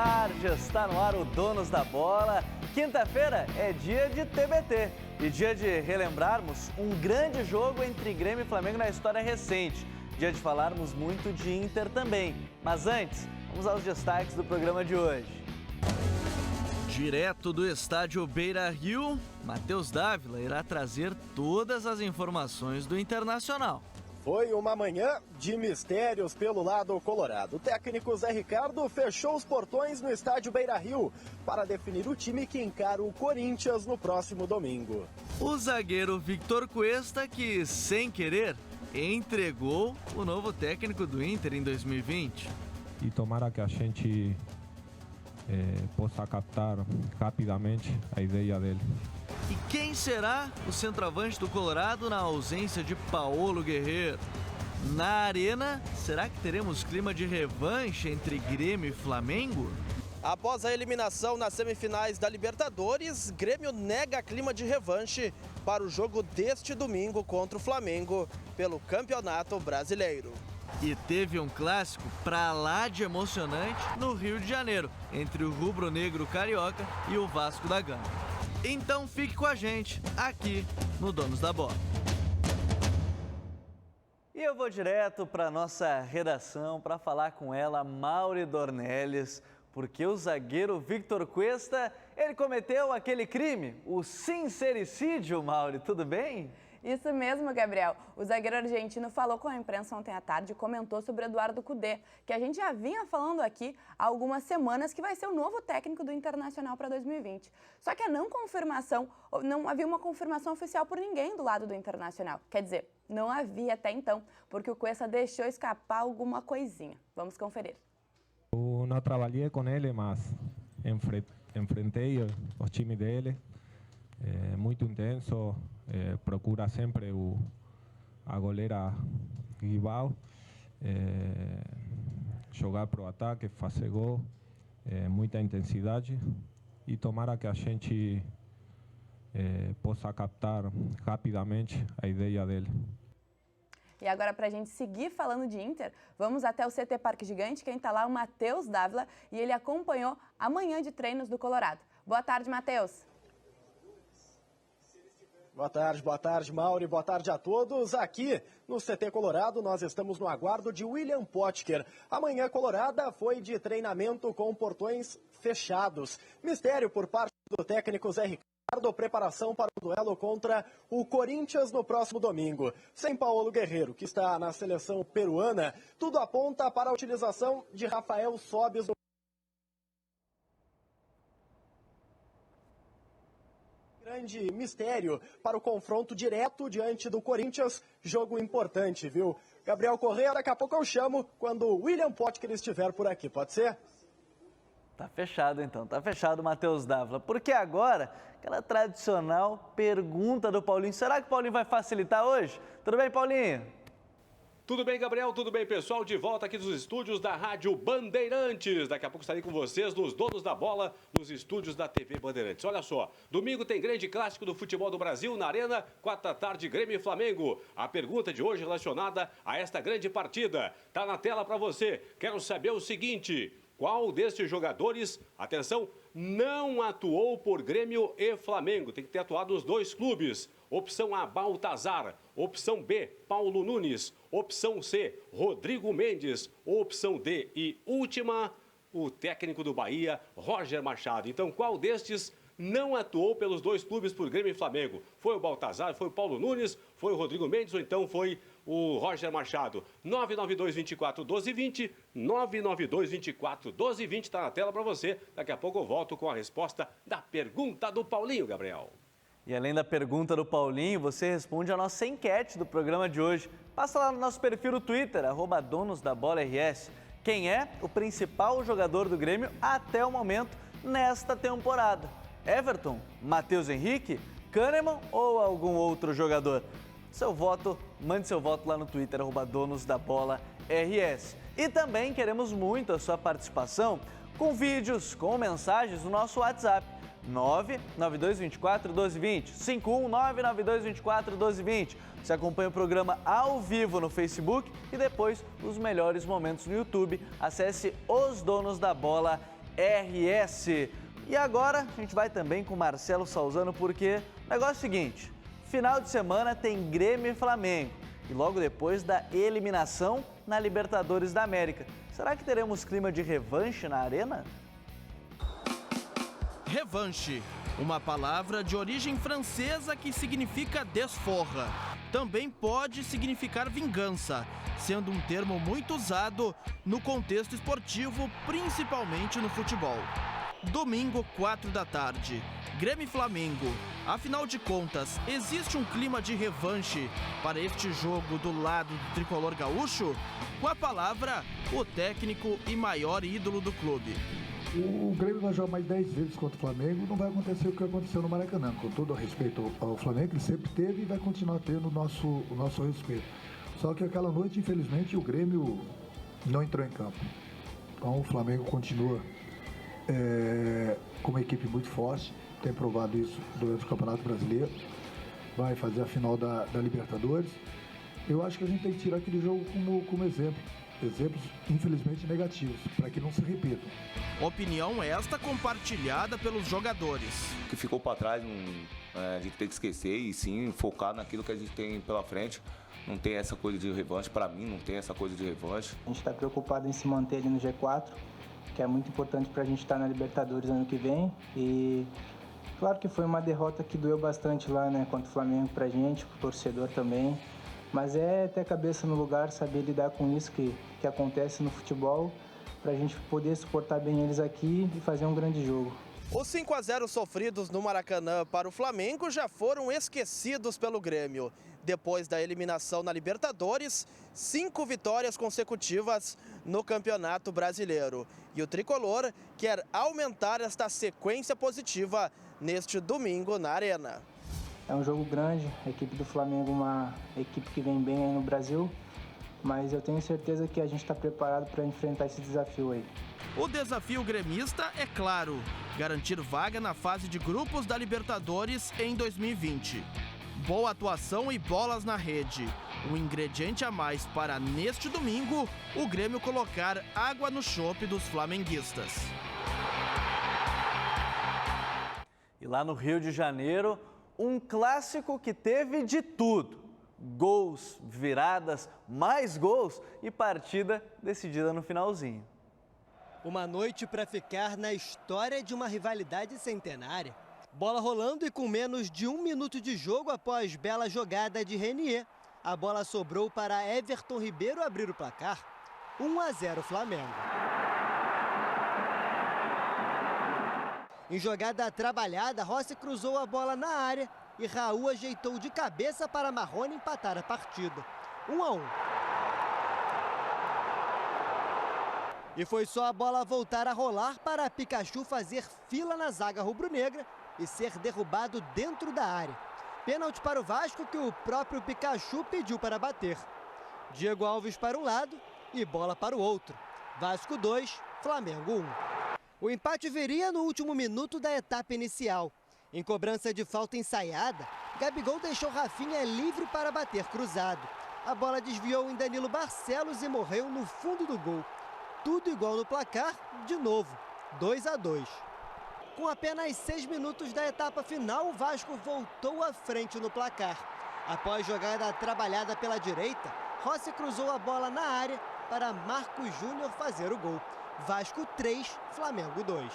tarde, está no ar o Donos da Bola. Quinta-feira é dia de TBT e dia de relembrarmos um grande jogo entre Grêmio e Flamengo na história recente. Dia de falarmos muito de Inter também. Mas antes, vamos aos destaques do programa de hoje. Direto do estádio Beira-Rio, Matheus Dávila irá trazer todas as informações do Internacional. Foi uma manhã de mistérios pelo lado colorado. O técnico Zé Ricardo fechou os portões no estádio Beira-Rio para definir o time que encara o Corinthians no próximo domingo. O zagueiro Victor Cuesta, que sem querer, entregou o novo técnico do Inter em 2020. E tomara que a gente possa captar rapidamente a ideia dele. E quem será o centroavante do Colorado na ausência de Paulo Guerreiro? Na Arena, será que teremos clima de revanche entre Grêmio e Flamengo? Após a eliminação nas semifinais da Libertadores, Grêmio nega clima de revanche para o jogo deste domingo contra o Flamengo pelo Campeonato Brasileiro. E teve um clássico pra lá de emocionante no Rio de Janeiro, entre o rubro-negro carioca e o Vasco da Gama. Então fique com a gente, aqui no Donos da Bola. E eu vou direto para nossa redação para falar com ela, Mauri Dornelles, porque o zagueiro Victor Cuesta, ele cometeu aquele crime, o sincericídio, Mauri, tudo bem? Isso mesmo, Gabriel. O zagueiro argentino falou com a imprensa ontem à tarde e comentou sobre Eduardo Cudê, que a gente já vinha falando aqui há algumas semanas que vai ser o novo técnico do Internacional para 2020. Só que não havia uma confirmação oficial por ninguém do lado do Internacional. Quer dizer, não havia até então, porque o Cuesta deixou escapar alguma coisinha. Vamos conferir. Eu não trabalhei com ele, mas enfrentei os times dele. É muito intenso, procura sempre a goleira rival, jogar para o ataque, fazer gol, muita intensidade e tomara que a gente possa captar rapidamente a ideia dele. E agora, para a gente seguir falando de Inter, vamos até o CT Parque Gigante. Quem está lá é o Matheus Dávila e ele acompanhou a manhã de treinos do Colorado. Boa tarde, Matheus. Boa tarde, Mauri, boa tarde a todos. Aqui no CT Colorado nós estamos no aguardo de William Potker. A manhã colorada foi de treinamento com portões fechados. Mistério por parte do técnico Zé Ricardo, preparação para o duelo contra o Corinthians no próximo domingo. Sem Paulo Guerreiro, que está na seleção peruana, tudo aponta para a utilização de Rafael Sobis no grande mistério para o confronto direto diante do Corinthians, jogo importante, viu? Gabriel Correa, daqui a pouco eu chamo quando o William Potker estiver por aqui, pode ser? Tá fechado então, tá fechado, Matheus Dávila, porque agora, aquela tradicional pergunta do Paulinho, será que o Paulinho vai facilitar hoje? Tudo bem, Paulinho? Tudo bem, Gabriel? Tudo bem, pessoal? De volta aqui dos estúdios da Rádio Bandeirantes. Daqui a pouco estarei com vocês nos Donos da Bola, nos estúdios da TV Bandeirantes. Olha só, domingo tem grande clássico do futebol do Brasil na Arena, 4h, Grêmio e Flamengo. A pergunta de hoje relacionada a esta grande partida está na tela para você. Quero saber o seguinte: qual destes jogadores, atenção, não atuou por Grêmio e Flamengo? Tem que ter atuado nos dois clubes. Opção A, Baltazar. Opção B, Paulo Nunes. Opção C, Rodrigo Mendes. Opção D e última, o técnico do Bahia, Roger Machado. Então, qual destes não atuou pelos dois clubes por Grêmio e Flamengo? Foi o Baltazar, foi o Paulo Nunes, foi o Rodrigo Mendes ou então foi o Roger Machado? 992-24-1220, 992-24-1220, está na tela para você. Daqui a pouco eu volto com a resposta da pergunta do Paulinho, Gabriel. E além da pergunta do Paulinho, você responde a nossa enquete do programa de hoje. Passa lá no nosso perfil no Twitter, @DonosDaBolaRS. Quem é o principal jogador do Grêmio até o momento nesta temporada? Everton, Matheus Henrique, Kahneman ou algum outro jogador? Seu voto, mande seu voto lá no Twitter, @DonosDaBolaRS. E também queremos muito a sua participação com vídeos, com mensagens no nosso WhatsApp. 99224-1220, 5199224-1220. Você acompanha o programa ao vivo no Facebook e depois os melhores momentos no YouTube. Acesse Os Donos da Bola RS. E agora a gente vai também com Marcelo Salzano, porque o negócio é o seguinte: final de semana tem Grêmio e Flamengo, e logo depois da eliminação na Libertadores da América. Será que teremos clima de revanche na Arena? Revanche, uma palavra de origem francesa que significa desforra. Também pode significar vingança, sendo um termo muito usado no contexto esportivo, principalmente no futebol. Domingo, 4 da tarde, Grêmio e Flamengo. Afinal de contas, existe um clima de revanche para este jogo do lado do tricolor gaúcho? Com a palavra, o técnico e maior ídolo do clube. O Grêmio vai jogar mais 10 vezes contra o Flamengo, não vai acontecer o que aconteceu no Maracanã. Com todo o respeito ao Flamengo, ele sempre teve e vai continuar tendo o nosso respeito. Só que aquela noite, infelizmente, o Grêmio não entrou em campo. Então o Flamengo continua com uma equipe muito forte, tem provado isso durante o Campeonato Brasileiro, vai fazer a final da Libertadores. Eu acho que a gente tem que tirar aquele jogo como exemplo. Exemplos, infelizmente, negativos, para que não se repitam. Opinião esta compartilhada pelos jogadores. O que ficou para trás, a gente tem que esquecer e sim focar naquilo que a gente tem pela frente. Não tem essa coisa de revanche, para mim não tem essa coisa de revanche. A gente está preocupado em se manter ali no G4, que é muito importante para a gente estar na Libertadores ano que vem. E claro que foi uma derrota que doeu bastante lá, né, contra o Flamengo para a gente, para o torcedor também. Mas é ter a cabeça no lugar, saber lidar com isso que acontece no futebol, para a gente poder suportar bem eles aqui e fazer um grande jogo. Os 5-0 sofridos no Maracanã para o Flamengo já foram esquecidos pelo Grêmio. Depois da eliminação na Libertadores, 5 vitórias consecutivas no Campeonato Brasileiro. E o tricolor quer aumentar esta sequência positiva neste domingo na Arena. É um jogo grande, a equipe do Flamengo é uma equipe que vem bem aí no Brasil, mas eu tenho certeza que a gente está preparado para enfrentar esse desafio aí. O desafio gremista é claro, garantir vaga na fase de grupos da Libertadores em 2020. Boa atuação e bolas na rede. Um ingrediente a mais para, neste domingo, o Grêmio colocar água no chope dos flamenguistas. E lá no Rio de Janeiro, um clássico que teve de tudo: gols, viradas, mais gols e partida decidida no finalzinho. Uma noite para ficar na história de uma rivalidade centenária. Bola rolando e com menos de 1 minuto de jogo após bela jogada de Renier, a bola sobrou para Everton Ribeiro abrir o placar. 1-0 Flamengo. Em jogada trabalhada, Rossi cruzou a bola na área e Raul ajeitou de cabeça para Marrone empatar a partida. 1-1. E foi só a bola voltar a rolar para Pikachu fazer fila na zaga rubro-negra e ser derrubado dentro da área. Pênalti para o Vasco que o próprio Pikachu pediu para bater. Diego Alves para um lado e bola para o outro. Vasco 2, Flamengo 1. O empate viria no último minuto da etapa inicial. Em cobrança de falta ensaiada, Gabigol deixou Rafinha livre para bater cruzado. A bola desviou em Danilo Barcelos e morreu no fundo do gol. Tudo igual no placar, de novo, 2-2. Com apenas 6 minutos da etapa final, o Vasco voltou à frente no placar. Após jogada trabalhada pela direita, Rossi cruzou a bola na área para Marcos Júnior fazer o gol. Vasco 3, Flamengo 2.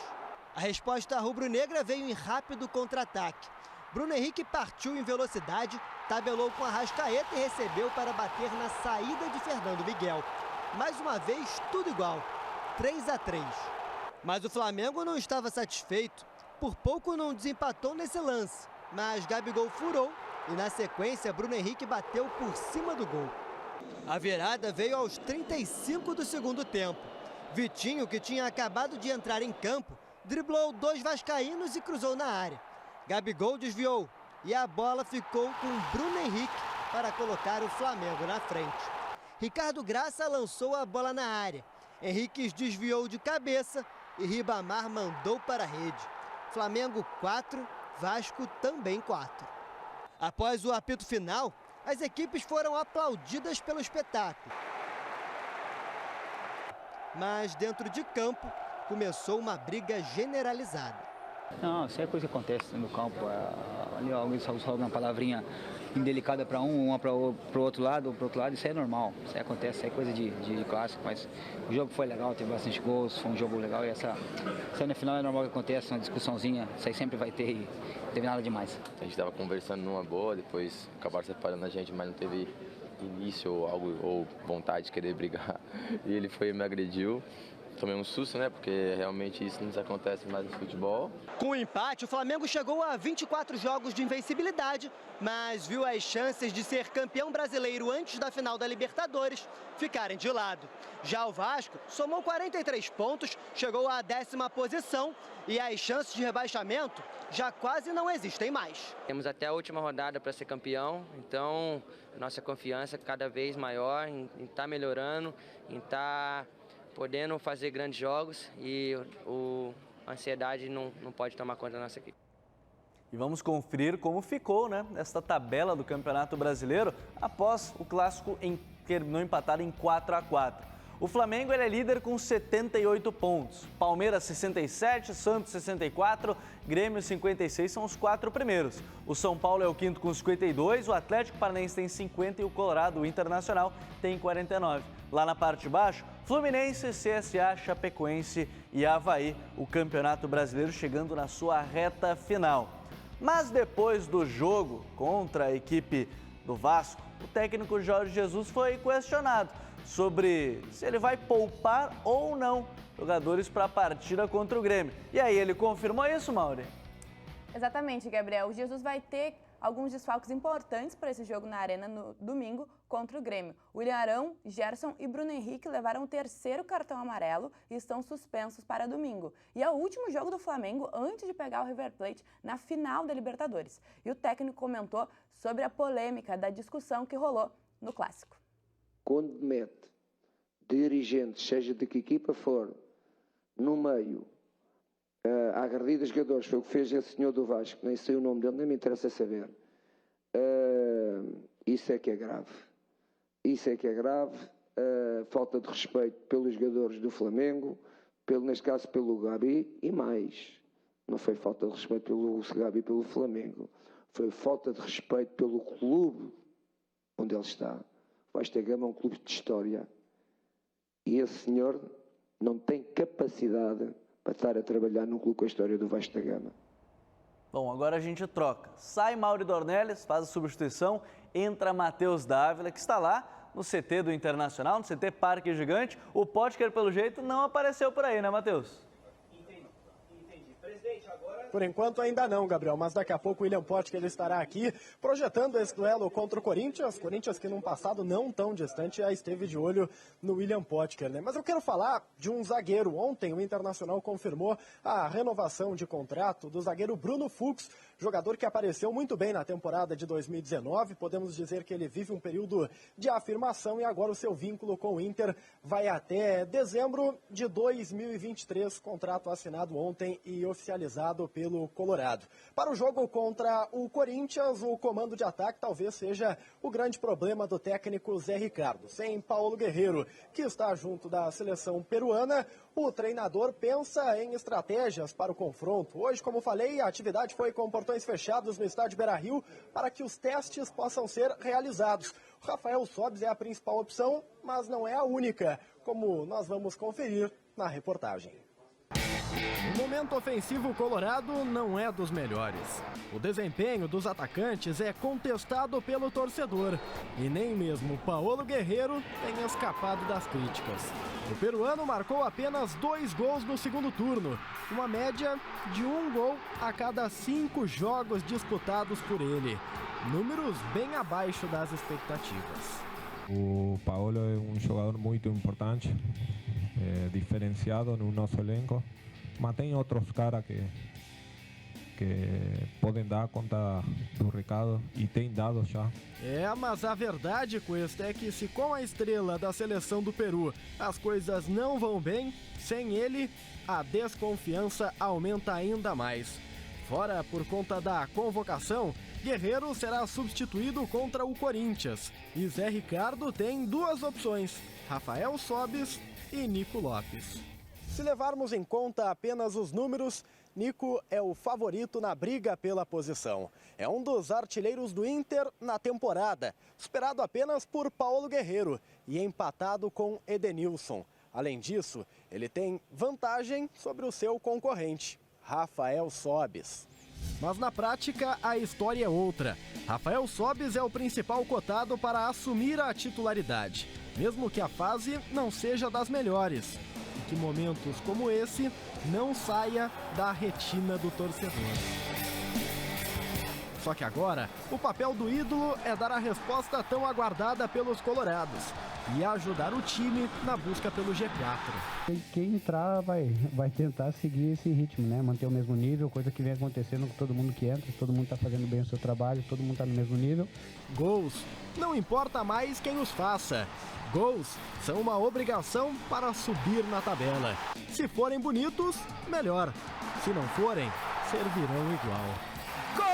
A resposta rubro-negra veio em rápido contra-ataque. Bruno Henrique partiu em velocidade, tabelou com Arrascaeta e recebeu para bater na saída de Fernando Miguel. Mais uma vez, tudo igual, 3-3. Mas o Flamengo não estava satisfeito. Por pouco não desempatou nesse lance. Mas Gabigol furou e na sequência Bruno Henrique bateu por cima do gol. A virada veio aos 35 do segundo tempo. Vitinho, que tinha acabado de entrar em campo, driblou 2 vascaínos e cruzou na área. Gabigol desviou e a bola ficou com Bruno Henrique para colocar o Flamengo na frente. Ricardo Graça lançou a bola na área. Henrique desviou de cabeça e Ribamar mandou para a rede. Flamengo 4, Vasco também 4. Após o apito final, as equipes foram aplaudidas pelo espetáculo. Mas dentro de campo, começou uma briga generalizada. Não, isso é coisa que acontece no campo. Ali alguém só solta uma palavrinha indelicada para uma para o outro lado, isso é normal. Isso aí acontece, isso é coisa de clássico, mas o jogo foi legal, teve bastante gols, foi um jogo legal e essa na final é normal que aconteça, uma discussãozinha, isso aí sempre vai ter e não teve nada demais. A gente estava conversando numa boa, depois acabaram separando a gente, mas não teve início ou vontade de querer brigar. E ele foi e me agrediu. Tomei um susto, né? Porque realmente isso não acontece mais no futebol. Com o empate, o Flamengo chegou a 24 jogos de invencibilidade, mas viu as chances de ser campeão brasileiro antes da final da Libertadores ficarem de lado. Já o Vasco somou 43 pontos, chegou à 10ª posição e as chances de rebaixamento já quase não existem mais. Temos até a última rodada para ser campeão, então nossa confiança é cada vez maior em estar melhorando, em estar podendo fazer grandes jogos e a ansiedade não pode tomar conta da nossa equipe. E vamos conferir como ficou, né, esta tabela do Campeonato Brasileiro após o clássico terminou empatado em 4-4. O Flamengo ele é líder com 78 pontos, Palmeiras 67, Santos 64, Grêmio 56 são os 4 primeiros. O São Paulo é o quinto com 52, o Atlético Paranaense tem 50 e o Colorado, o Internacional, tem 49. Lá na parte de baixo, Fluminense, CSA, Chapecoense e Avaí, o Campeonato Brasileiro chegando na sua reta final. Mas depois do jogo contra a equipe do Vasco, o técnico Jorge Jesus foi questionado sobre se ele vai poupar ou não jogadores para a partida contra o Grêmio. E aí, ele confirmou isso, Mauri? Exatamente, Gabriel. O Jesus vai ter alguns desfalques importantes para esse jogo na Arena no domingo contra o Grêmio. William Arão, Gerson e Bruno Henrique levaram o 3º cartão amarelo e estão suspensos para domingo. E é o último jogo do Flamengo antes de pegar o River Plate na final da Libertadores. E o técnico comentou sobre a polêmica da discussão que rolou no Clássico. Quando mete dirigentes, seja de que equipa for, no meio, a agredir os jogadores, foi o que fez esse senhor do Vasco, nem sei o nome dele, nem me interessa saber. Isso é que é grave. Isso é que é grave. Falta de respeito pelos jogadores do Flamengo, neste caso pelo Gabi, e mais. Não foi falta de respeito pelo Gabi pelo Flamengo. Foi falta de respeito pelo clube onde ele está. O Vasco da Gama é um clube de história. E esse senhor não tem capacidade para estar a trabalhar num clube com a história do Vasco da Gama. Bom, agora a gente troca. Sai Mauri Dornelles, faz a substituição, entra Matheus Dávila, que está lá no CT do Internacional, no CT Parque Gigante. O Potker, pelo jeito, não apareceu por aí, né, Matheus? Por enquanto ainda não, Gabriel, mas daqui a pouco o William Potker ele estará aqui projetando esse duelo contra o Corinthians. Corinthians que num passado não tão distante já esteve de olho no William Potker, né? Mas eu quero falar de um zagueiro. Ontem o Internacional confirmou a renovação de contrato do zagueiro Bruno Fux, jogador que apareceu muito bem na temporada de 2019. Podemos dizer que ele vive um período de afirmação e agora o seu vínculo com o Inter vai até dezembro de 2023. Contrato assinado ontem e oficializado pelo Colorado. Para o jogo contra o Corinthians, o comando de ataque talvez seja o grande problema do técnico Zé Ricardo. Sem Paulo Guerreiro, que está junto da seleção peruana, o treinador pensa em estratégias para o confronto. Hoje, como falei, a atividade foi com portões fechados no estádio Beira-Rio para que os testes possam ser realizados. O Rafael Sobis é a principal opção, mas não é a única, como nós vamos conferir na reportagem. O momento ofensivo colorado não é dos melhores. O desempenho dos atacantes é contestado pelo torcedor. E nem mesmo Paulo Guerreiro tem escapado das críticas. O peruano marcou apenas 2 gols no segundo turno, uma média de 1 gol a cada 5 jogos disputados por ele. Números bem abaixo das expectativas. O Paulo é um jogador muito importante, diferenciado no nosso elenco. Mas tem outros caras que podem dar conta do recado e tem dado já. Mas a verdade, Cuesta, é que se com a estrela da seleção do Peru as coisas não vão bem, sem ele, a desconfiança aumenta ainda mais. Fora por conta da convocação, Guerreiro será substituído contra o Corinthians. E Zé Ricardo tem 2 opções, Rafael Sobis e Nico Lopes. Se levarmos em conta apenas os números, Nico é o favorito na briga pela posição. É um dos artilheiros do Inter na temporada, superado apenas por Paulo Guerreiro e empatado com Edenilson. Além disso, ele tem vantagem sobre o seu concorrente, Rafael Sobis. Mas na prática, a história é outra. Rafael Sobis é o principal cotado para assumir a titularidade, mesmo que a fase não seja das melhores. E que momentos como esse não saia da retina do torcedor. Só que agora, o papel do ídolo é dar a resposta tão aguardada pelos colorados e ajudar o time na busca pelo G4. Quem entrar vai tentar seguir esse ritmo, né? Manter o mesmo nível, coisa que vem acontecendo com todo mundo que entra, todo mundo está fazendo bem o seu trabalho, todo mundo está no mesmo nível. Gols, não importa mais quem os faça. Gols são uma obrigação para subir na tabela. Se forem bonitos, melhor. Se não forem, servirão igual. Gol!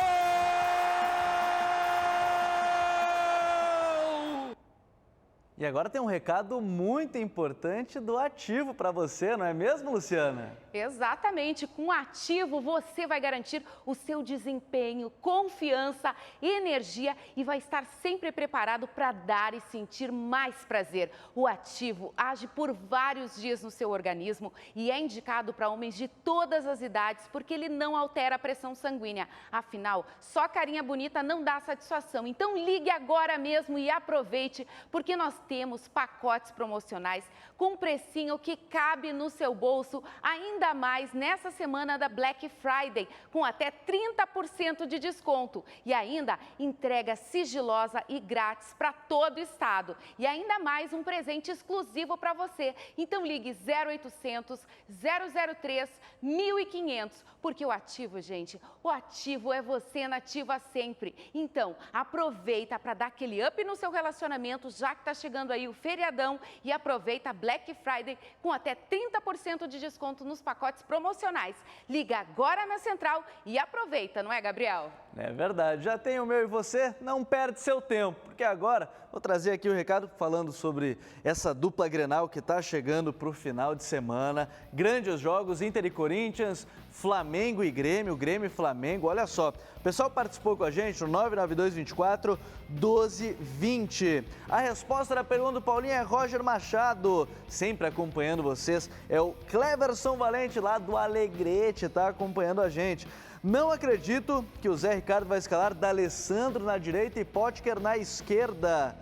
E agora tem um recado muito importante do Ativo para você, não é mesmo, Luciana? Exatamente. Com o Ativo você vai garantir o seu desempenho, confiança, energia e vai estar sempre preparado para dar e sentir mais prazer. O Ativo age por vários dias no seu organismo e é indicado para homens de todas as idades porque ele não altera a pressão sanguínea. Afinal, só carinha bonita não dá satisfação. Então ligue agora mesmo e aproveite porque nós temos pacotes promocionais com precinho que cabe no seu bolso, ainda mais nessa semana da Black Friday, com até 30% de desconto. E ainda entrega sigilosa e grátis para todo o estado. E ainda mais um presente exclusivo para você. Então ligue 0800 003 1500, porque o Ativo, gente, o Ativo é você na ativa sempre. Então aproveita para dar aquele up no seu relacionamento, já que está chegando aí o feriadão, e aproveita a Black Friday com até 30% de desconto nos pacotes promocionais. Liga agora na Central e aproveita, não é, Gabriel? É verdade, já tem o meu e você, não perde seu tempo, porque agora vou trazer aqui o recado falando sobre essa dupla Grenal que está chegando para o final de semana. Grandes jogos, Inter e Corinthians, Flamengo e Grêmio, Grêmio e Flamengo. Olha só, o pessoal participou com a gente no 99224-1220. A resposta da pergunta do Paulinho é Roger Machado, sempre acompanhando vocês. É o Cleverson Valente lá do Alegrete, tá acompanhando a gente. Não acredito que o Zé Ricardo vai escalar D'Alessandro na direita e Potker na esquerda.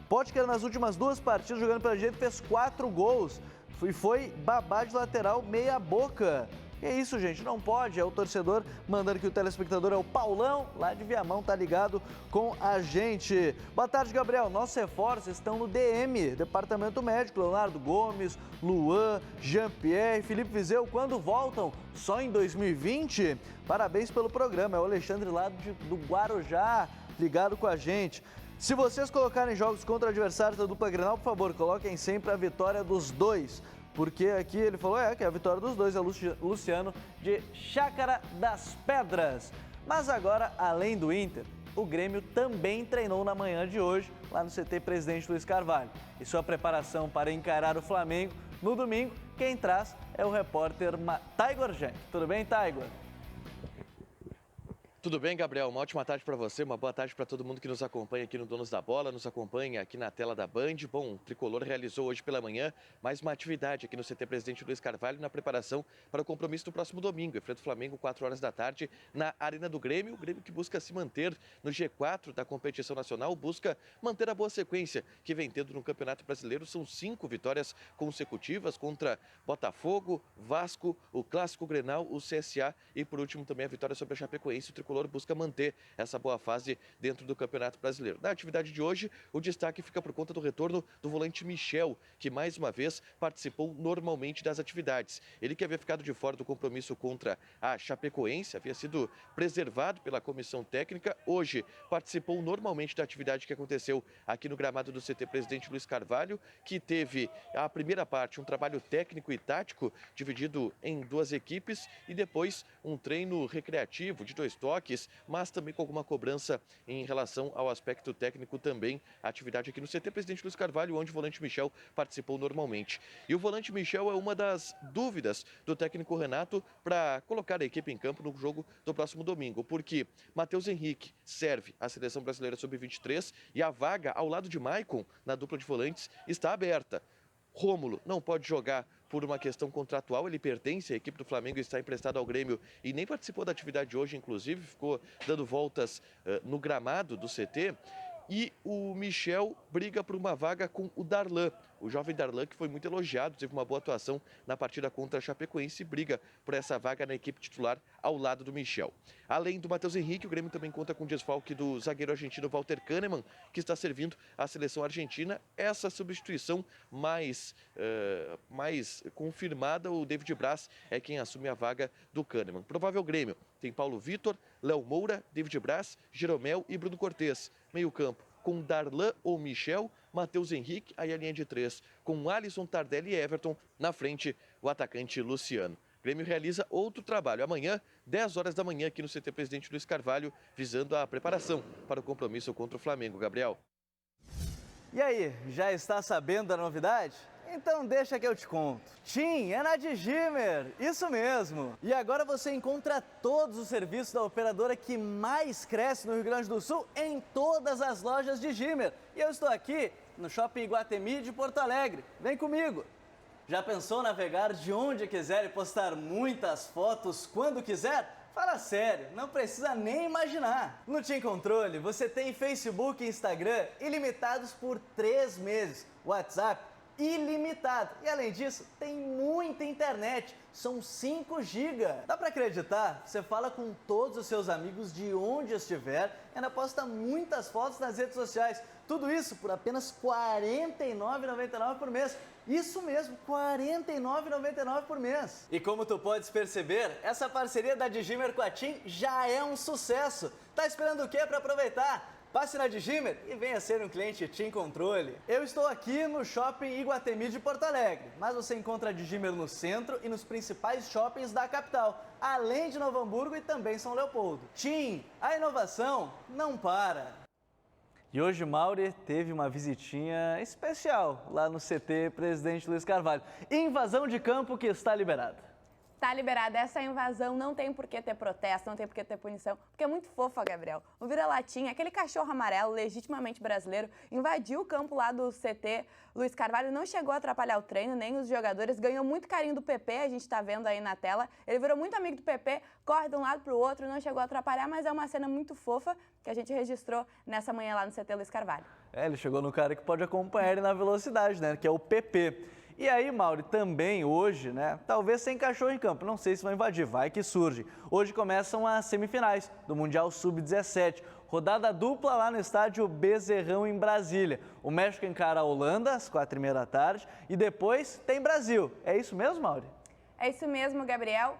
Potker nas últimas duas partidas jogando pela direita fez 4 gols e foi babá de lateral meia boca. E é isso, gente, não pode, é o torcedor mandando que o telespectador é o Paulão, lá de Viamão, tá ligado com a gente. Boa tarde, Gabriel, nossos reforços estão no DM, Departamento Médico, Leonardo Gomes, Luan, Jean-Pierre, Felipe Vizeu, quando voltam? Só em 2020? Parabéns pelo programa, é o Alexandre lá do Guarujá, ligado com a gente. Se vocês colocarem jogos contra adversários da dupla Grenal, por favor, coloquem sempre a vitória dos dois. Porque aqui ele falou que a vitória dos dois é Luciano de Chácara das Pedras. Mas agora, além do Inter, o Grêmio também treinou na manhã de hoje, lá no CT Presidente Luiz Carvalho. E sua preparação para encarar o Flamengo no domingo, quem traz é o repórter Taigor Genk. Tudo bem, Taigor? Tudo bem, Gabriel? Uma ótima tarde para você, uma boa tarde para todo mundo que nos acompanha aqui no Donos da Bola, nos acompanha aqui na tela da Band. Bom, o Tricolor realizou hoje pela manhã mais uma atividade aqui no CT Presidente Luiz Carvalho na preparação para o compromisso do próximo domingo. Enfrenta o Flamengo 4 horas da tarde na Arena do Grêmio. O Grêmio que busca se manter no G4 da competição nacional, busca manter a boa sequência que vem tendo no Campeonato Brasileiro. São 5 vitórias consecutivas contra Botafogo, Vasco, o Clássico Grenal, o CSA e por último também a vitória sobre a Chapecoense. O Tricolor busca manter essa boa fase dentro do Campeonato Brasileiro. Na atividade de hoje, o destaque fica por conta do retorno do volante Michel, que mais uma vez participou normalmente das atividades. Ele que havia ficado de fora do compromisso contra a Chapecoense, havia sido preservado pela comissão técnica, hoje participou normalmente da atividade que aconteceu aqui no gramado do CT Presidente Luiz Carvalho, que teve a primeira parte, um trabalho técnico e tático dividido em 2 equipes e depois um treino recreativo de 2 toques, desfalques, mas também com alguma cobrança em relação ao aspecto técnico também, a atividade aqui no CT Presidente Luiz Carvalho, onde o volante Michel participou normalmente. E o volante Michel é uma das dúvidas do técnico Renato para colocar a equipe em campo no jogo do próximo domingo, porque Matheus Henrique serve a Seleção Brasileira Sub-23 e a vaga ao lado de Maicon, na dupla de volantes, está aberta. Rômulo não pode jogar por uma questão contratual, ele pertence à equipe do Flamengo e está emprestado ao Grêmio e nem participou da atividade hoje, inclusive, ficou dando voltas no gramado do CT. E o Michel briga por uma vaga com o Darlan, o jovem Darlan, que foi muito elogiado, teve uma boa atuação na partida contra a Chapecoense e briga por essa vaga na equipe titular ao lado do Michel. Além do Matheus Henrique, o Grêmio também conta com o desfalque do zagueiro argentino Walter Kahneman, que está servindo à seleção argentina. Essa substituição mais confirmada, o David Braz é quem assume a vaga do Kahneman. Provável Grêmio tem Paulo Vitor, Léo Moura, David Braz, Jeromel e Bruno Cortes. Meio campo com Darlan ou Michel, Matheus Henrique, aí a linha de 3 com Alisson, Tardelli e Everton, na frente o atacante Luciano. O Grêmio realiza outro trabalho amanhã, 10 horas da manhã, aqui no CT Presidente Luiz Carvalho, visando a preparação para o compromisso contra o Flamengo. Gabriel. E aí, já está sabendo da novidade? Então deixa que eu te conto. TIM é na Digimer, isso mesmo. E agora você encontra todos os serviços da operadora que mais cresce no Rio Grande do Sul em todas as lojas Digimer. E eu estou aqui no Shopping Iguatemi de Porto Alegre. Vem comigo. Já pensou navegar de onde quiser e postar muitas fotos quando quiser? Fala sério, não precisa nem imaginar. No TIM Controle você tem Facebook e Instagram ilimitados por 3 meses. WhatsApp ilimitado. E além disso, tem muita internet. São 5 GB. Dá pra acreditar? Você fala com todos os seus amigos de onde estiver e ainda posta muitas fotos nas redes sociais. Tudo isso por apenas R$ 49,99 por mês. Isso mesmo, R$ 49,99 por mês. E como tu podes perceber, essa parceria da Digimer com a TIM já é um sucesso. Tá esperando o quê para aproveitar? Passe na Digimer e venha ser um cliente TIM Controle. Eu estou aqui no Shopping Iguatemi de Porto Alegre, mas você encontra a Digimer no centro e nos principais shoppings da capital, além de Novo Hamburgo e também São Leopoldo. TIM, a inovação não para. E hoje Mauri teve uma visitinha especial lá no CT Presidente Luiz Carvalho. Invasão de campo que está liberada. Tá liberada. Essa invasão não tem por que ter protesto, não tem por que ter punição, porque é muito fofa, Gabriel. O vira-latinha, aquele cachorro amarelo legitimamente brasileiro, invadiu o campo lá do CT Luiz Carvalho, não chegou a atrapalhar o treino, nem os jogadores, ganhou muito carinho do PP, a gente tá vendo aí na tela. Ele virou muito amigo do PP, corre de um lado pro outro, não chegou a atrapalhar, mas é uma cena muito fofa que a gente registrou nessa manhã lá no CT Luiz Carvalho. Ele chegou no cara que pode acompanhar ele na velocidade, né, que é o PP. E aí, Mauri, também hoje, né, talvez sem cachorro em campo, não sei se vão invadir, vai que surge. Hoje começam as semifinais do Mundial Sub-17, rodada dupla lá no estádio Bezerrão em Brasília. O México encara a Holanda às 4h30 da tarde e depois tem Brasil. É isso mesmo, Mauri? É isso mesmo, Gabriel.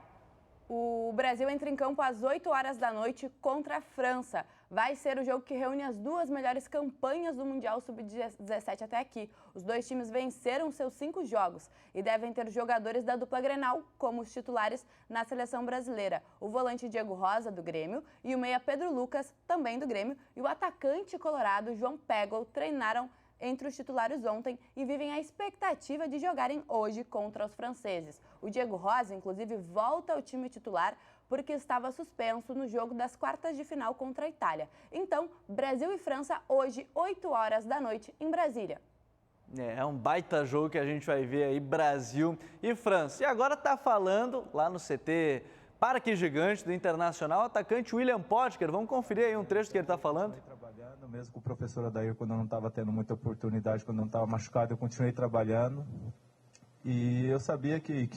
O Brasil entra em campo às 8 horas da noite contra a França. Vai ser o jogo que reúne as 2 melhores campanhas do Mundial Sub-17 até aqui. Os 2 times venceram seus 5 jogos e devem ter jogadores da dupla Grenal como os titulares na seleção brasileira. O volante Diego Rosa, do Grêmio, e o meia Pedro Lucas, também do Grêmio, e o atacante colorado João Pegel treinaram entre os titulares ontem e vivem a expectativa de jogarem hoje contra os franceses. O Diego Rosa, inclusive, volta ao time titular porque estava suspenso no jogo das quartas de final contra a Itália. Então, Brasil e França hoje, 8 horas da noite, em Brasília. É um baita jogo que a gente vai ver aí, Brasil e França. E agora tá falando lá no CT Parque Gigante do Internacional, atacante William Potker. Vamos conferir aí um trecho que ele tá falando. Trabalhando, mesmo com o professor Adair, quando eu não estava tendo muita oportunidade, quando eu não estava machucado, eu continuei trabalhando. E eu sabia que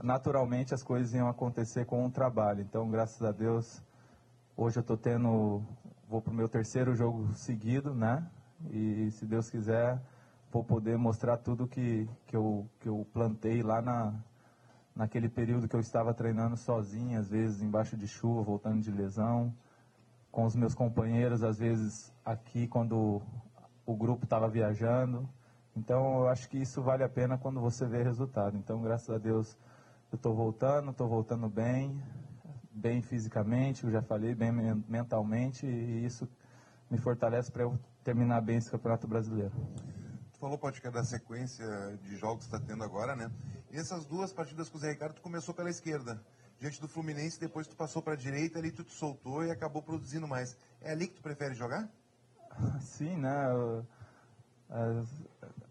naturalmente as coisas iam acontecer com o trabalho. Então, graças a Deus, hoje eu vou para o meu 3º jogo seguido, né? E se Deus quiser, vou poder mostrar tudo que eu plantei lá naquele período que eu estava treinando sozinho, às vezes embaixo de chuva, voltando de lesão, com os meus companheiros, às vezes aqui quando o grupo estava viajando. Então, eu acho que isso vale a pena quando você vê resultado. Então, graças a Deus, eu estou voltando bem, bem fisicamente, eu já falei, bem mentalmente, e isso me fortalece para eu terminar bem esse Campeonato Brasileiro. Tu falou, Potker, da sequência de jogos que está tendo agora, né? E essas 2 partidas com o Zé Ricardo, tu começou pela esquerda, diante do Fluminense, depois tu passou para a direita, ali tu te soltou e acabou produzindo mais. É ali que tu prefere jogar? Sim, né?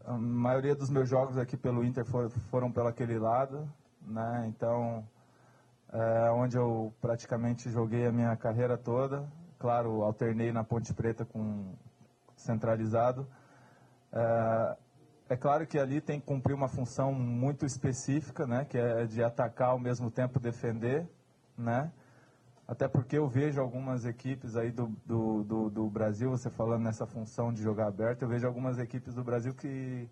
A maioria dos meus jogos aqui pelo Inter foram pelo aquele lado, né? Então, onde eu praticamente joguei a minha carreira toda. Claro, alternei na Ponte Preta com centralizado. É claro que ali tem que cumprir uma função muito específica, né? Que é de atacar ao mesmo tempo defender, né? Até porque eu vejo algumas equipes aí do Brasil, você falando nessa função de jogar aberto, eu vejo algumas equipes do Brasil que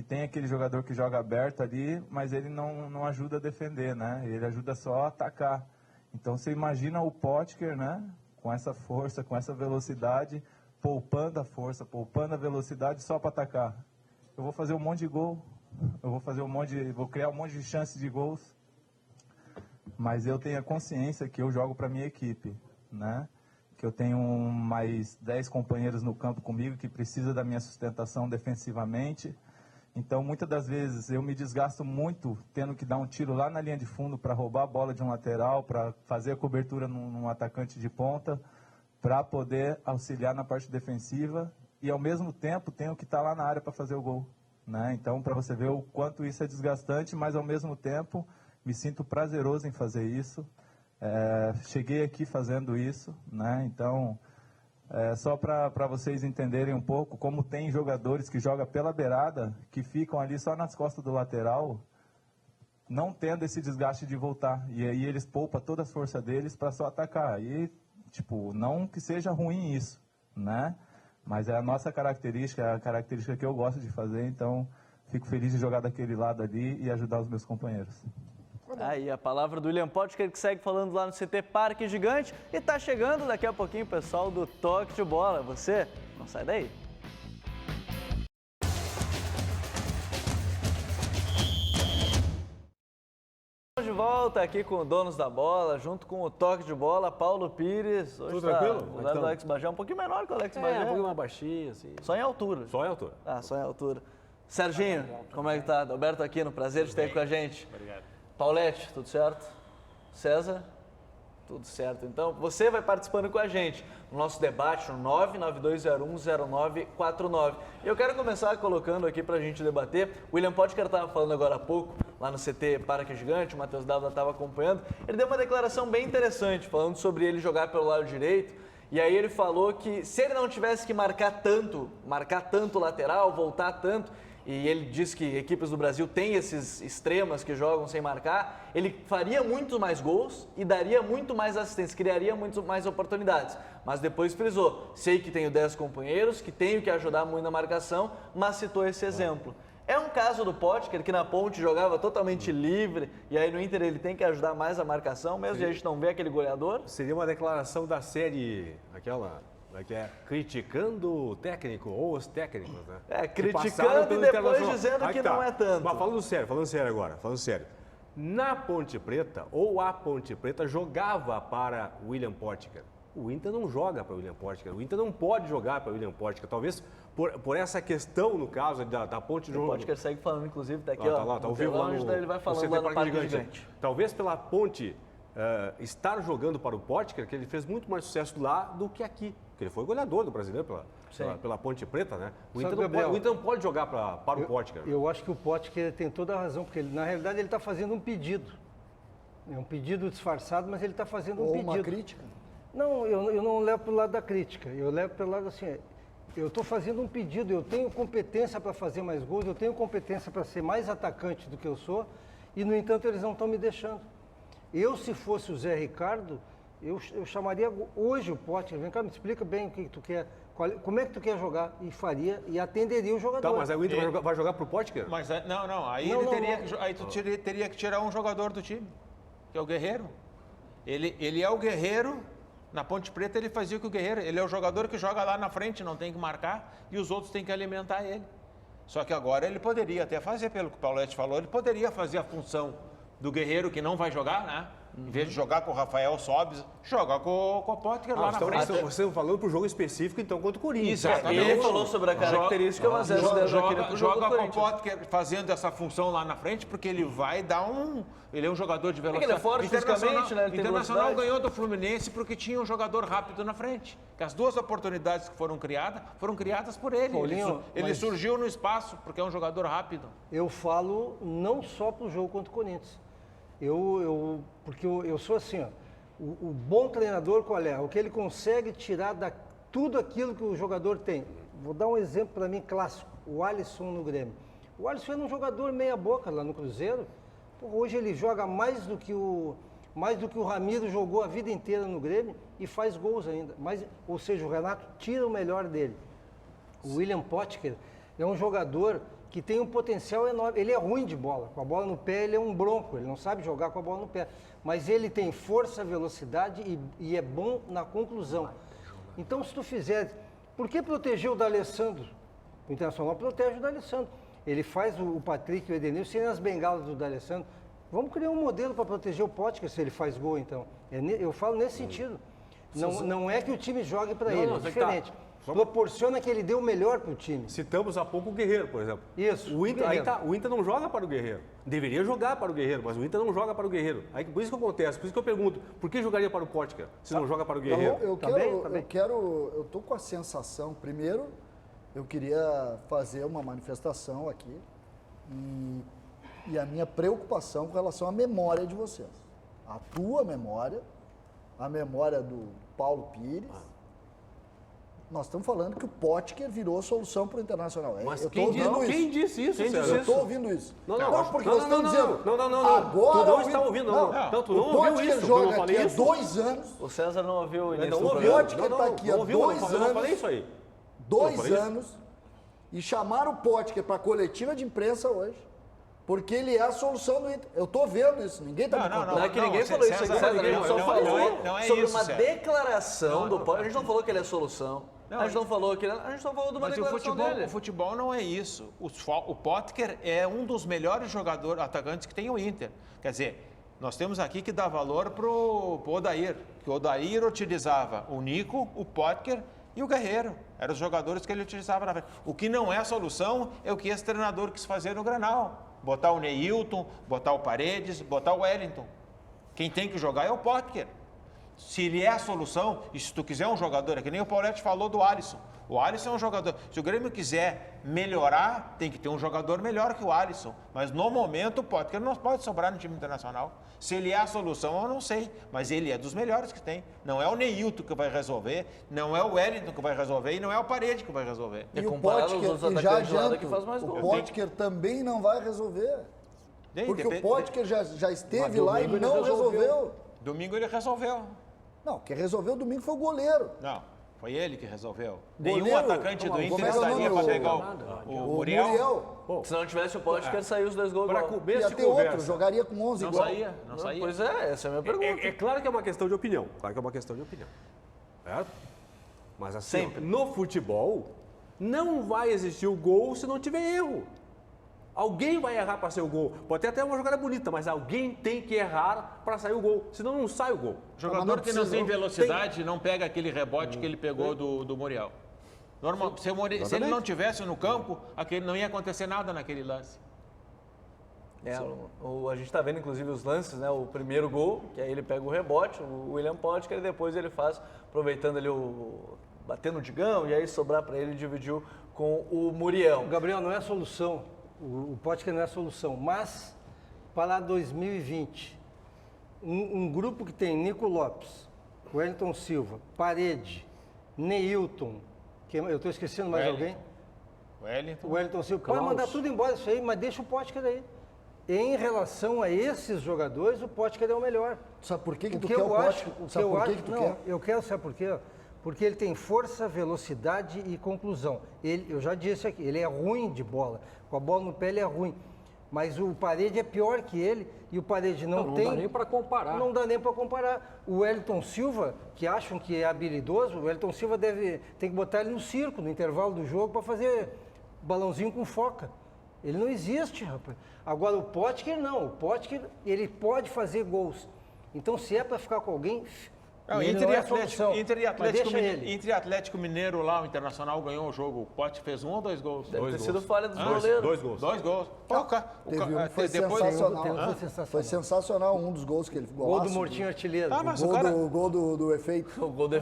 tem aquele jogador que joga aberto ali, mas ele não ajuda a defender, né? Ele ajuda só a atacar. Então você imagina o Potker, né? Com essa força, com essa velocidade, poupando a força, poupando a velocidade só para atacar. Eu vou fazer um monte de gol, vou criar um monte de chances de gols. Mas eu tenho a consciência que eu jogo para minha equipe, né? Que eu tenho mais 10 companheiros no campo comigo que precisa da minha sustentação defensivamente. Então, muitas das vezes, eu me desgasto muito tendo que dar um tiro lá na linha de fundo para roubar a bola de um lateral, para fazer a cobertura num atacante de ponta, para poder auxiliar na parte defensiva e, ao mesmo tempo, tenho que estar lá na área para fazer o gol, né? Então, para você ver o quanto isso é desgastante, mas, ao mesmo tempo, me sinto prazeroso em fazer isso. Cheguei aqui fazendo isso, né? Então, só para vocês entenderem um pouco, como tem jogadores que jogam pela beirada, que ficam ali só nas costas do lateral, não tendo esse desgaste de voltar. E aí eles poupam toda a força deles para só atacar. E, não que seja ruim isso, né? Mas é a nossa característica, é a característica que eu gosto de fazer, então fico feliz de jogar daquele lado ali e ajudar os meus companheiros. Aí a palavra do William Potker, que segue falando lá no CT Parque Gigante. E tá chegando daqui a pouquinho o pessoal do Toque de Bola. Você não sai daí. Estamos de volta aqui com o Donos da Bola, junto com o Toque de Bola, Paulo Pires. Hoje tudo tranquilo? O lado do Alex Bagé um pouquinho menor que o Alex Bagé. Um pouquinho mais baixinho, assim. Só em altura. Só em altura. Só em altura. Serginho, como é que tá? Alberto Aquino, prazer de ter aqui com a gente. Obrigado. Paulete, tudo certo? César? Tudo certo. Então, você vai participando com a gente no nosso debate no 992010949. E eu quero começar colocando aqui para a gente debater. O William Potker estava falando agora há pouco, lá no CT Parque Gigante, o Matheus Dávila estava acompanhando. Ele deu uma declaração bem interessante, falando sobre ele jogar pelo lado direito. E aí ele falou que se ele não tivesse que marcar tanto o lateral, voltar tanto, e ele diz que equipes do Brasil têm esses extremas que jogam sem marcar, ele faria muito mais gols e daria muito mais assistência, criaria muito mais oportunidades. Mas depois frisou, sei que tenho 10 companheiros, que tenho que ajudar muito na marcação, mas citou esse exemplo. É um caso do Potker, que na Ponte jogava totalmente livre, e aí no Inter ele tem que ajudar mais a marcação, mesmo que a gente não vê aquele goleador? Seria uma declaração da série, aquela... que é criticando o técnico ou os técnicos, né? Criticando e depois dizendo que não é tanto. Mas falando sério agora, Na Ponte Preta, ou a Ponte Preta jogava para William Potker. O Inter não joga para William Potker, o Inter não pode jogar para William Potker. Talvez por essa questão, no caso, da Ponte de... O Potker segue falando, inclusive, tá aqui, tá ao vivo lá no... Ele vai falando lá no Parque Gigante. Talvez pela Ponte estar jogando para o Potker, que ele fez muito mais sucesso lá do que aqui. Porque ele foi goleador do Brasileiro pela Ponte Preta, né? O Inter não pode jogar para o Potker. Eu acho que o Potker tem toda a razão, porque na realidade ele está fazendo um pedido. É um pedido disfarçado, mas ele está fazendo um pedido. Ou uma crítica? Não, eu não levo para o lado da crítica. Eu levo para o lado assim, eu estou fazendo um pedido, eu tenho competência para fazer mais gols, eu tenho competência para ser mais atacante do que eu sou, e no entanto eles não estão me deixando. Eu, se fosse o Zé Ricardo, eu chamaria hoje o Potker, vem cá, me explica bem o que tu quer, como é que tu quer jogar, e faria, e atenderia o jogador. Tá, mas aí o Inter vai jogar pro Potker? Mas aí tu teria que tirar um jogador do time, que é o Guerreiro. Ele é o Guerreiro, na Ponte Preta ele fazia o que o Guerreiro, ele é o jogador que joga lá na frente, não tem que marcar, e os outros têm que alimentar ele. Só que agora ele poderia até fazer, pelo que o Paulete falou, ele poderia fazer a função do Guerreiro, que não vai jogar, né? Em vez de jogar com o Rafael Sobis, joga com o Potker lá na frente. Vocês estão falando pro jogo específico, então, contra o Corinthians. Exatamente. Ele falou sobre a característica, mas essa joga com o Potker fazendo essa função lá na frente, porque ele vai dar um... Ele é um jogador de velocidade. Ele é forte fisicamente, né? O Internacional ganhou do Fluminense porque tinha um jogador rápido na frente. Que as duas oportunidades que foram criadas por ele. Paulinho, ele surgiu no espaço porque é um jogador rápido. Eu falo não só pro jogo contra o Corinthians. Porque eu sou assim, ó, o bom treinador qual é? O que ele consegue tirar tudo aquilo que o jogador tem. Vou dar um exemplo para mim clássico, o Alisson no Grêmio. O Alisson era um jogador meia boca lá no Cruzeiro. Hoje ele joga mais do que o Ramiro jogou a vida inteira no Grêmio e faz gols ainda. Ou seja, o Renato tira o melhor dele. O William Potker é um jogador que tem um potencial enorme. Ele é ruim de bola. Com a bola no pé, ele é um bronco. Ele não sabe jogar com a bola no pé. Mas ele tem força, velocidade e é bom na conclusão. Então, se tu fizer... Por que proteger o D'Alessandro? O Internacional protege o D'Alessandro. Ele faz o Patrick e o Edenilson sem as bengalas do D'Alessandro. Vamos criar um modelo para proteger o Potker se ele faz gol, então. Eu falo nesse sentido. Não é que o time jogue para ele, é diferente. Proporciona que ele dê o melhor para o time. Citamos há pouco o Guerreiro, por exemplo. Isso. O Inter não joga para o Guerreiro. Deveria jogar para o Guerreiro, mas o Inter não joga para o Guerreiro. Aí, por isso que acontece, por isso que eu pergunto, por que jogaria para o Potker se não joga para o Guerreiro? Eu tô com a sensação, primeiro, eu queria fazer uma manifestação aqui e a minha preocupação com relação à memória de vocês. A tua memória, a memória do Paulo Pires. Nós estamos falando que o Potker virou a solução para o Internacional. Mas quem disse isso? Eu estou ouvindo isso. Porque vocês estão dizendo. Não. Agora tu não está ouvindo, não. Tu não ouviu isso. Joga eu falei aqui há 2 anos. O César não ouviu o início do programa. O Potker está aqui há 2 anos. Eu não falei isso aí. 2 anos. E chamaram o Potker para a coletiva de imprensa hoje. Porque ele é a solução do Inter. Eu estou vendo isso, ninguém está me contando. Não é que ninguém falou isso aqui, César. A gente só falou sobre uma declaração do Potker. A gente não falou que ele é a solução. A gente não falou que a gente não falou de uma declaração dele. O futebol não é isso. O Potker é um dos melhores atacantes que tem o Inter. Quer dizer, nós temos aqui que dar valor pro Odair. Que o Odair utilizava o Nico, o Potker e o Guerreiro. Eram os jogadores que ele utilizava na frente. O que não é a solução é o que esse treinador quis fazer no Grenal. Botar o Neilton, botar o Paredes, botar o Wellington. Quem tem que jogar é o Potker. Se ele é a solução, e se tu quiser um jogador, é que nem o Pauletti falou do Alisson. O Alisson é um jogador. Se o Grêmio quiser melhorar, tem que ter um jogador melhor que o Alisson. Mas no momento o Potker não pode sobrar no time internacional. Se ele é a solução, eu não sei. Mas ele é dos melhores que tem. Não é o Neilton que vai resolver, não é o Wellington que vai resolver e não é o Paredes que vai resolver. E o Potker, já adianto, o Potker também não vai resolver. Porque o Potker já esteve lá e não resolveu. Domingo ele resolveu. Não, quem resolveu domingo foi o goleiro. Não, foi ele que resolveu. Goleiro, nenhum atacante do Inter estaria para pegar o Muriel. Se não tivesse o Potker, saiu os 2 gols. Ia ter outro, jogaria com 11 igual. Não saía. Pois é, essa é a minha pergunta. É claro que é uma questão de opinião. Certo? Mas assim, sempre. No futebol, não vai existir o gol se não tiver erro. Alguém vai errar para sair o gol. Pode ter até uma jogada bonita, mas alguém tem que errar para sair o gol. Senão não sai o gol. Jogador que não tem velocidade não pega aquele rebote que ele pegou do Muriel. Se ele não tivesse no campo, não ia acontecer nada naquele lance. A gente está vendo, inclusive, os lances, né? O primeiro gol, que aí ele pega o rebote, o William Potker, e depois ele faz, aproveitando ali batendo o Digão, e aí sobrar para ele, dividiu com o Muriel. Gabriel, não é a solução. O Potker não é a solução, mas para 2020, um grupo que tem Nico Lopes, Wellington Silva, Parede, Neilton, eu estou esquecendo mais alguém? Wellington Silva. Pode mandar tudo embora isso aí, mas deixa o Potker aí. Em relação a esses jogadores, o Potker é o melhor. Sabe por que tu quer o Potker? Sabe por que tu quer? Eu quero, sabe por quê? Porque ele tem força, velocidade e conclusão. Eu já disse aqui, ele é ruim de bola. Com a bola no pé ele é ruim. Mas o Parede é pior que ele e o Parede não tem... Não dá nem para comparar. Não dá nem para comparar. O Wellington Silva, que acham que é habilidoso, o Wellington Silva tem que botar ele no circo, no intervalo do jogo, para fazer balãozinho com foca. Ele não existe, rapaz. Agora o Potker não. O Potker, ele pode fazer gols. Então, se é para ficar com alguém, Não, ele Inter, não e é a Atlético, solução, Inter e mas Atlético deixa Mineiro, ele. Inter e Atlético Mineiro lá, o Internacional ganhou o jogo. O Pote fez 1 ou 2 gols? Deve Dois ter sido gols. falha dos goleiros. 2 gols. 2 gols. Pô, Teve um que foi depois sensacional. Foi sensacional um dos gols que ele Gol do Mortinho Artilheiro. Ah, mas o gol do efeito.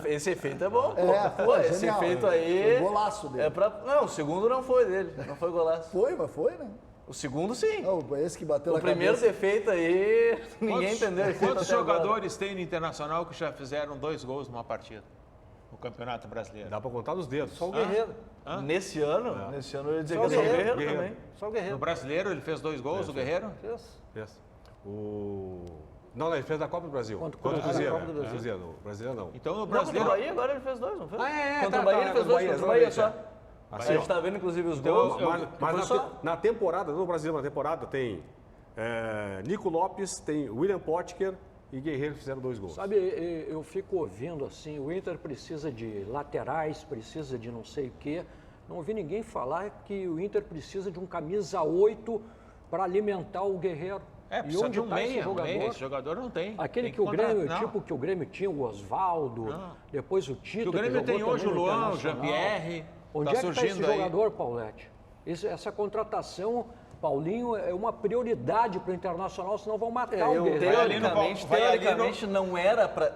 Esse efeito é bom. Foi esse genial. efeito aí... Foi golaço dele. Não, o segundo não foi dele. Não foi golaço. Mas foi, né? O segundo, sim. Não, esse que bateu o na primeiro cabeça. defeito aí, ninguém entendeu. Quantos jogadores tem no Internacional que já fizeram 2 gols numa partida? No Campeonato Brasileiro. Dá pra contar nos dedos. Só o Guerreiro. Nesse ano eu ia dizer Só que o é o Guerreiro. Guerreiro também. Só o Guerreiro. No Brasileiro ele fez 2 gols, o Guerreiro? Fez. Não, ele fez da Copa do Brasil. Contra o Cruzeiro. Copa do Brasil. Cruzeiro. No Brasileiro não. Então no Não, Brasileiro... contra o Bahia agora ele fez 2, não fez? Contra Contra o Bahia ele fez 2, contra o Bahia só. Assim, A gente tá vendo, inclusive, os gols. Mas na temporada, no Brasil, na temporada, tem Nico Lopes, tem William Potker e Guerreiro que fizeram 2 gols. Sabe, eu fico ouvindo assim, o Inter precisa de laterais, precisa de não sei o quê. Não ouvi ninguém falar que o Inter precisa de um camisa 8 para alimentar o Guerreiro. É, precisa de um meia, esse jogador não tem. Aquele que o Grêmio, tipo que o Grêmio tinha, o Osvaldo, depois o Tito. O Grêmio tem hoje o Luan, o Jean-Pierre. Onde é que está esse jogador, Paulete? Essa contratação, Paulinho, é uma prioridade para o Internacional, senão vão matar o Guerreiro. Teoricamente não era para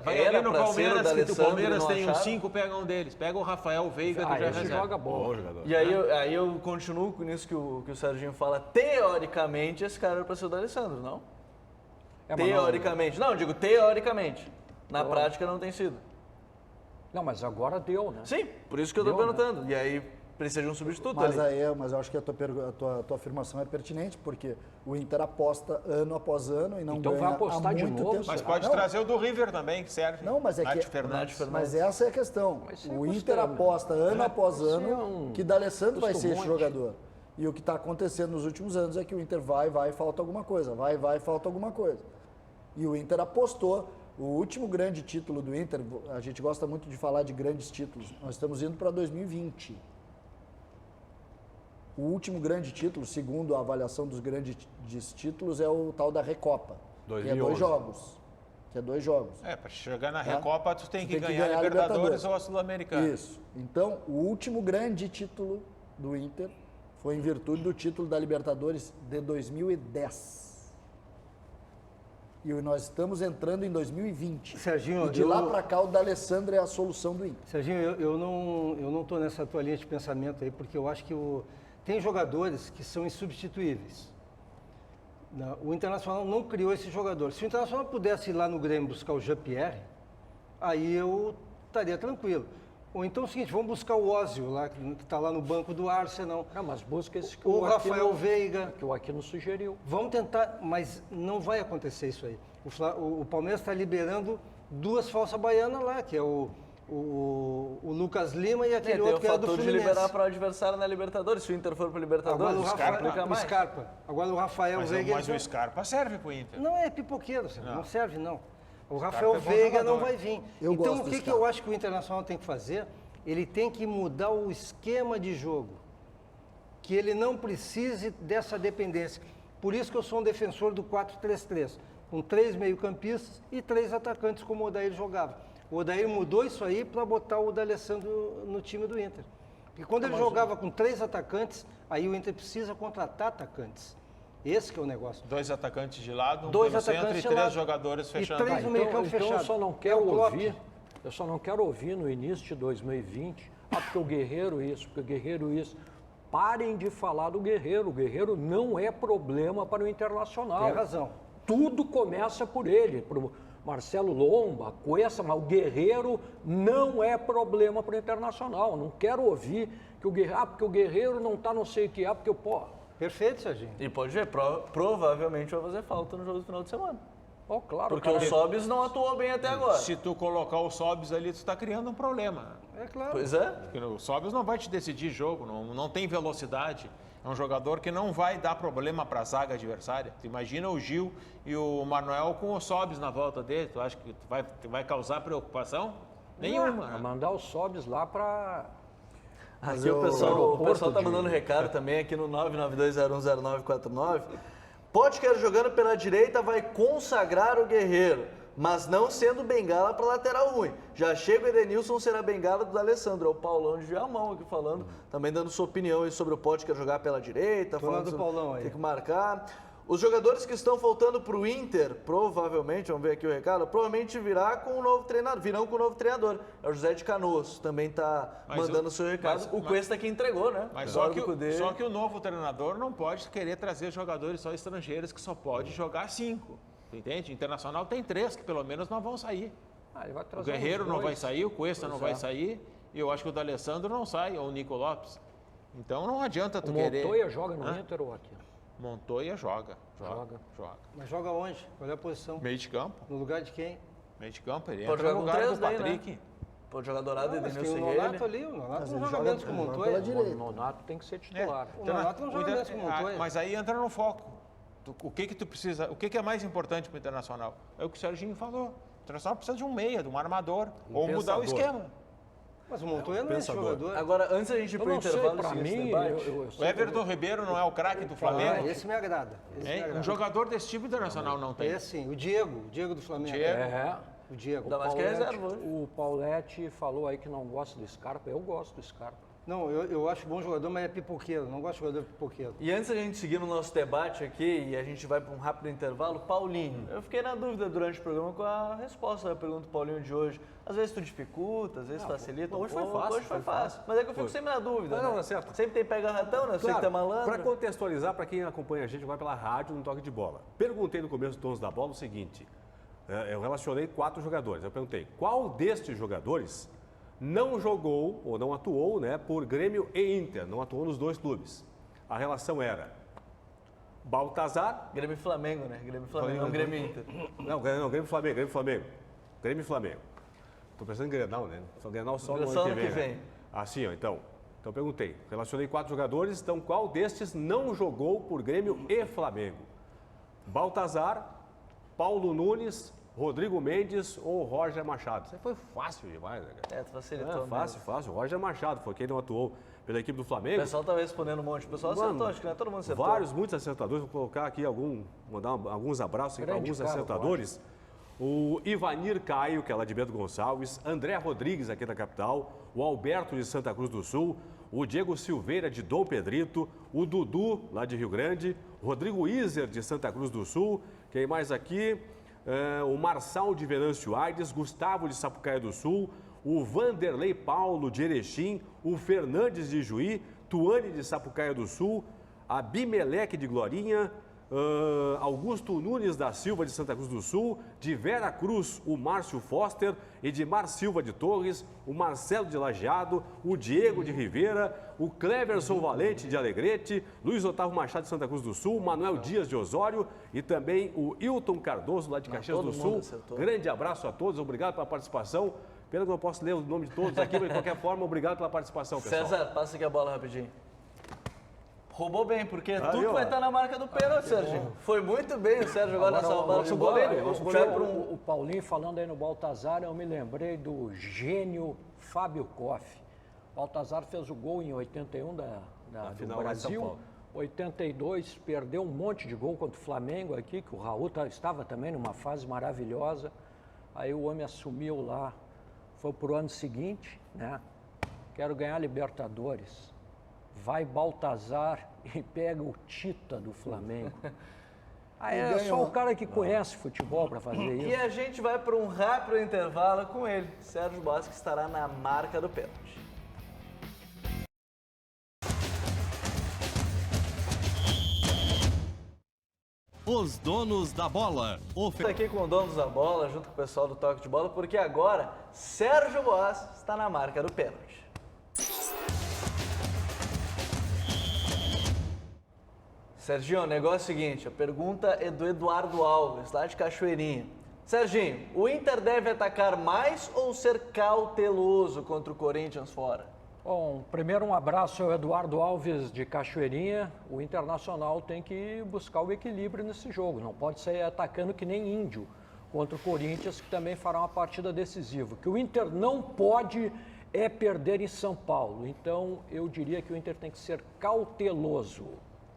ser o D'Alessandro. O Palmeiras tem uns 5, pega um deles. Pega o Rafael Veiga do esse joga bola. E aí eu continuo com isso que o Serginho fala. Teoricamente, esse cara era para ser o D'Alessandro, não? Teoricamente. Não, eu digo teoricamente. Na prática não tem sido. Não, mas agora deu, né? Sim, por isso que eu estou perguntando. Né? E aí precisa de um substituto mas ali. Mas eu acho que a tua afirmação é pertinente, porque o Inter aposta ano após ano e não ganha vai apostar há de muito novo, tempo. Mas pode trazer o do River também, que serve. Não, mas é Nath que... Fernandes. Mas essa é a questão. O Inter aposta ano após ano que D'Alessandro vai ser esse jogador. E o que está acontecendo nos últimos anos é que o Inter vai, falta alguma coisa. Vai, falta alguma coisa. E o Inter apostou. O último grande título do Inter, a gente gosta muito de falar de grandes títulos, nós estamos indo para 2020. O último grande título, segundo a avaliação dos grandes títulos, é o tal da Recopa, 2011. que é 2 jogos. Para chegar na Recopa, tu tem que ganhar a Libertadores ou a Sul-Americana. Isso. Então, o último grande título do Inter foi em virtude do título da Libertadores de 2010. E nós estamos entrando em 2020. Serginho, e de lá para cá o D'Alessandro é a solução do Inter. Serginho, eu não estou nessa tua linha de pensamento aí, porque eu acho que tem jogadores que são insubstituíveis. O Internacional não criou esse jogador. Se o Internacional pudesse ir lá no Grêmio buscar o Jean-Pierre, aí eu estaria tranquilo. Ou então é o seguinte, vamos buscar o Ósio lá, que está lá no banco do Arsenal. Não, mas busca esse que o Rafael Veiga. Que o Aquino sugeriu. Vamos tentar, mas não vai acontecer isso aí. O Palmeiras está liberando 2 falsas baianas lá, que é o Lucas Lima e aquele outro que é do Fluminense. Tem o fator de liberar para o adversário na Libertadores, se o Inter for para a Libertadores, o Scarpa. Agora o Rafael Veiga... Mas o Scarpa serve para o Inter. Não é pipoqueiro, não serve não. O Rafael Veiga não vai vir. Então, o que eu acho que o Internacional tem que fazer? Ele tem que mudar o esquema de jogo. Que ele não precise dessa dependência. Por isso que eu sou um defensor do 4-3-3. Com 3 meio-campistas e 3 atacantes, como o Odair jogava. O Odair mudou isso aí para botar o D'Alessandro no time do Inter. Porque quando ele jogava com 3 atacantes, aí o Inter precisa contratar atacantes. Esse que é o negócio. 2 atacantes de lado, 2 pelo atacantes centro e 3 jogadores fechando. E 3 no meio campo fechado. Eu só não quero ouvir no início de 2020, porque o Guerreiro isso, porque o Guerreiro isso. Parem de falar do Guerreiro. O Guerreiro não é problema para o Internacional. Tem razão. Tudo começa por ele, por Marcelo Lomba, Cuesta, mas o Guerreiro não é problema para o Internacional. Não quero ouvir que o Guerreiro, porque o Guerreiro não está não sei o que, porque o Perfeito, Serginho. E pode ver, provavelmente vai fazer falta no jogo do final de semana. Claro. Porque o Sobis não atuou bem até agora. Se tu colocar o Sobis ali, tu está criando um problema. É claro. Pois é. Porque o Sobis não vai te decidir jogo, não tem velocidade. É um jogador que não vai dar problema para a zaga adversária. Tu imagina o Gil e o Manuel com o Sobis na volta dele. Tu acha que vai causar preocupação? Nenhuma. Não, mandar o Sobis lá para... Aqui o pessoal tá mandando recado também aqui no 992010949. Potker jogando pela direita vai consagrar o Guerreiro. mas não sendo bengala para lateral ruim. Já chega o Edenilson, será bengala do D'Alessandro. É o Paulão de Viamão aqui falando, também dando sua opinião aí sobre o Potker jogar pela direita. Falando do Paulão aí. Tem que marcar. Os jogadores que estão faltando para o Inter, provavelmente, vamos ver aqui o recado, provavelmente virão com o novo treinador. É o José de Canoas, também está mandando o seu recado. O Cuesta que entregou, né? Mas só que o novo treinador não pode querer trazer jogadores só estrangeiros que só pode jogar 5. Entende? Internacional tem 3 que pelo menos não vão sair. Ele vai o Guerreiro não vai sair, o Cuesta não vai sair, e eu acho que o D'Alessandro não sai, ou o Nico Lopes. Então não adianta tu querer... O Montoya joga no Inter ou aqui? Montoya joga. Mas joga onde? Qual é a posição? Meio de campo. No lugar de quem? Meio de campo, ele pode entra jogar no lugar do daí, Patrick. Né? Pode jogar Dourado, Edenilson e o Nonato ali, o Nonato não joga menos que o Montoya. O Nonato tem que ser titular. O Nonato não joga menos que o Montoya. Mas aí entra no foco. O que tu precisa, o que é mais importante para o Internacional? É o que o Serginho falou. O Internacional precisa de um meia, de um armador, ou mudar o esquema. Mas o Montoya não é esse jogador. Agora, antes a gente ir para o intervalo, para mim, o Everton Ribeiro não é o craque do Flamengo? Esse me agrada. Um jogador desse tipo internacional não tem. É sim, o Diego do Flamengo. O Diego. O Pauletti falou aí que não gosta do Scarpa, eu gosto do Scarpa. Não, eu acho bom jogador, mas é pipoqueiro, não gosto de jogador pipoqueiro. E antes da gente seguir no nosso debate aqui, e a gente vai para um rápido intervalo, Paulinho, eu fiquei na dúvida durante o programa com a resposta da pergunta do Paulinho de hoje. Às vezes tu dificulta, às vezes facilita. Hoje foi fácil. Hoje foi fácil. Mas é que eu fico sempre na dúvida. Não, é certo. Sempre tem pega-ratão, né? Sempre tem malandro. Para contextualizar, para quem acompanha a gente, vai pela rádio no Toque de Bola. Perguntei no começo do Donos da Bola o seguinte, eu relacionei 4 jogadores. Eu perguntei, qual destes jogadores não jogou ou não atuou, né, por Grêmio e Inter, não atuou nos 2 clubes? A relação era Baltazar... Grêmio e Flamengo, né? Grêmio e Flamengo, não Grêmio e Inter. Não, Grêmio e Flamengo. Estou pensando em Grenal, né? Só Grenal só no ano que vem. Né? Assim, ó, então eu perguntei, relacionei 4 jogadores, então qual destes não jogou por Grêmio e Flamengo? Baltazar, Paulo Nunes, Rodrigo Mendes ou Roger Machado? Isso aí foi fácil demais, né, cara? Tu facilitou. Fácil. Roger Machado foi quem não atuou pela equipe do Flamengo. O pessoal estava respondendo um monte. O pessoal acertou, acho que não é todo mundo acertou. Muitos acertadores. Vou colocar aqui mandar alguns abraços para alguns acertadores. O Ivanir Caio, que é lá de Bento Gonçalves, André Rodrigues, aqui da capital, o Alberto de Santa Cruz do Sul, o Diego Silveira de Dom Pedrito, o Dudu, lá de Rio Grande, Rodrigo Iser de Santa Cruz do Sul, quem mais aqui? O Marçal de Venâncio Aires, Gustavo de Sapucaia do Sul, o Vanderlei Paulo de Erechim, o Fernandes de Juí, Tuane de Sapucaia do Sul, Abimeleque de Glorinha, Augusto Nunes da Silva de Santa Cruz do Sul, de Vera Cruz, o Márcio Foster, Edmar Silva de Torres, o Marcelo de Lajeado, o Diego de Rivera, o Cleverson Valente de Alegrete, Luiz Otávio Machado de Santa Cruz do Sul, Manuel Dias de Osório e também o Hilton Cardoso lá de Caxias do Sul. Grande abraço a todos, obrigado pela participação. Pena que eu não posso ler o nome de todos aqui, mas de qualquer forma, obrigado pela participação, pessoal. César, passa aqui a bola rapidinho. Roubou bem, porque tu que vai estar na marca do pênalti, Sérgio. Foi muito bem o Sérgio agora nessa bola de bola. O Paulinho falando aí no Baltazar, eu me lembrei do gênio Fábio Koff. Baltazar fez o gol em 81 do Brasil. 82, perdeu um monte de gol contra o Flamengo aqui, que o Raul estava também numa fase maravilhosa. Aí o homem assumiu lá, foi pro ano seguinte, né? Quero ganhar Libertadores. Vai Baltazar e pega o Tita do Flamengo. Aí é só o cara que conhece futebol para fazer isso. E a gente vai para um rápido intervalo com ele. Sérgio Boas, que estará na marca do pênalti. Os donos da bola. Estou aqui com os donos da bola, junto com o pessoal do Toque de Bola, porque agora Sérgio Boas está na marca do pênalti. Serginho, o negócio é o seguinte, a pergunta é do Eduardo Alves, lá de Cachoeirinha. Serginho, o Inter deve atacar mais ou ser cauteloso contra o Corinthians fora? Bom, primeiro um abraço ao Eduardo Alves de Cachoeirinha. O Internacional tem que buscar o equilíbrio nesse jogo, não pode sair atacando que nem índio contra o Corinthians, que também fará uma partida decisiva. O que o Inter não pode é perder em São Paulo, então eu diria que o Inter tem que ser cauteloso.